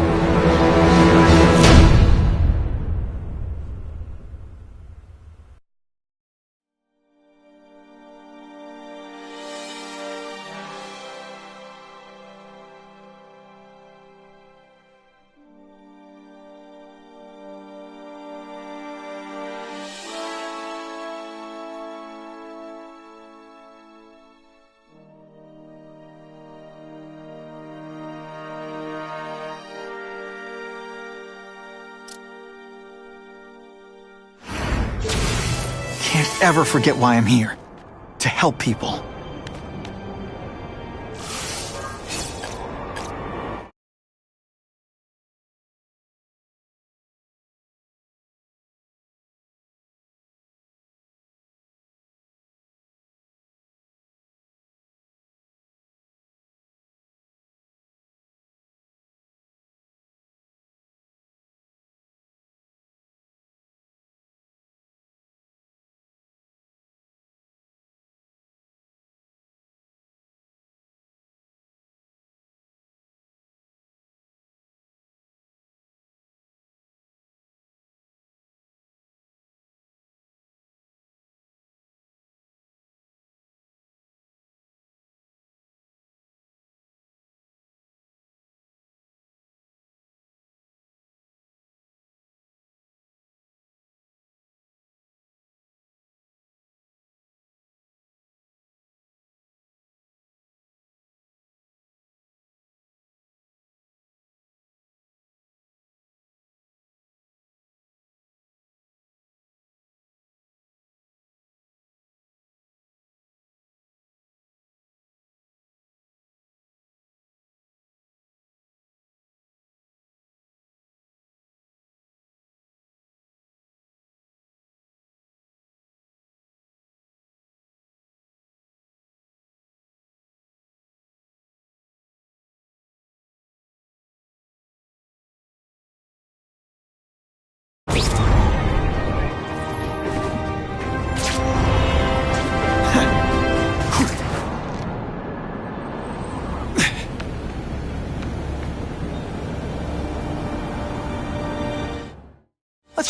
Can't ever forget why I'm here. To help people.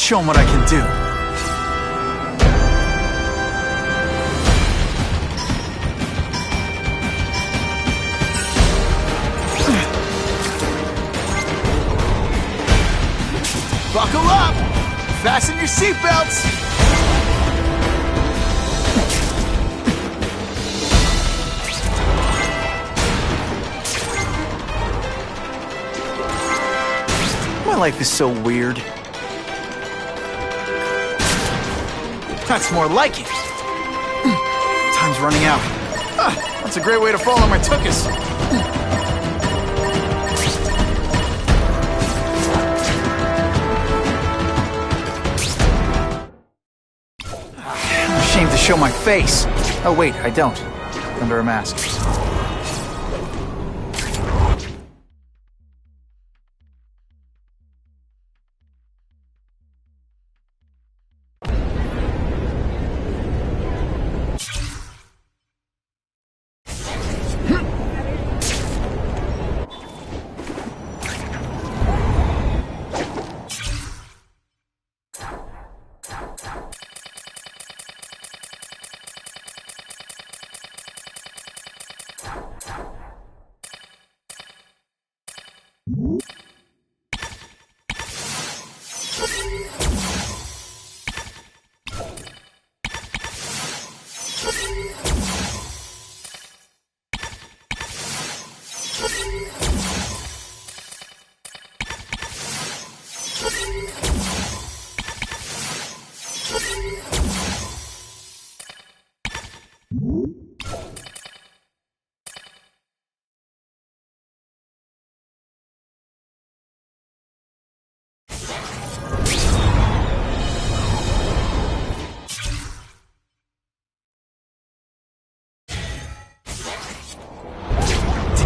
show him what I can do. Buckle up! Fasten your seatbelts! My life is so weird. That's more like it. Time's running out. That's a great way to fall on my tuchus. I'm ashamed to show my face. Oh wait, I don't. Under a mask.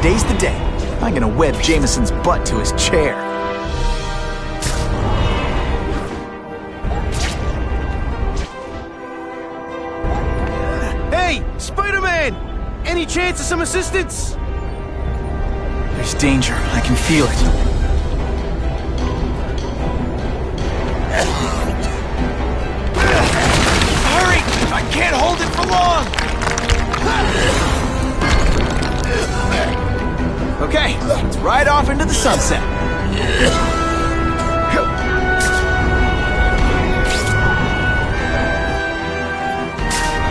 Today's the day. I'm gonna web Jameson's butt to his chair. Hey, Spider-Man! Any chance of some assistance? There's danger. I can feel it. Hurry! I can't hold it for long! Okay, let's ride off into the sunset.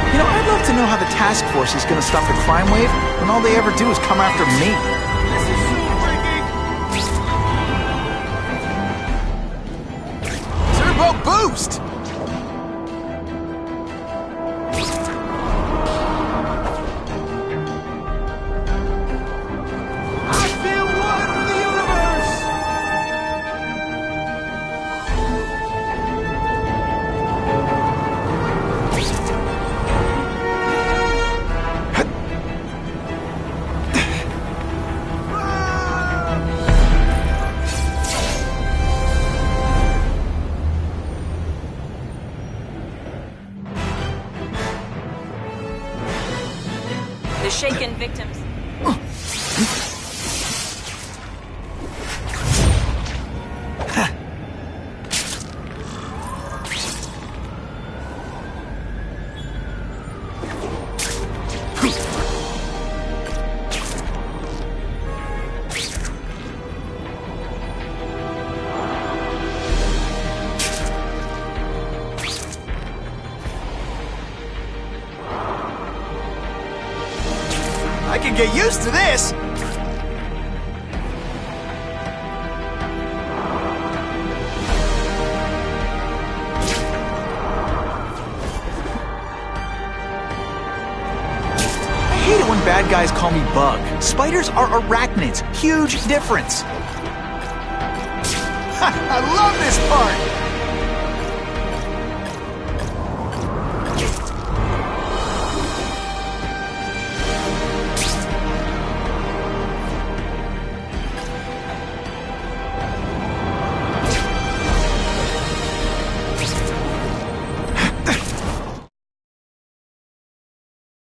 You know, I'd love to know how the task force is gonna stop the crime wave when all they ever do is come after me. Turbo boost! Shaken victims. I can get used to this! I hate it when bad guys call me Bug. Spiders are arachnids. Huge difference. I love this part!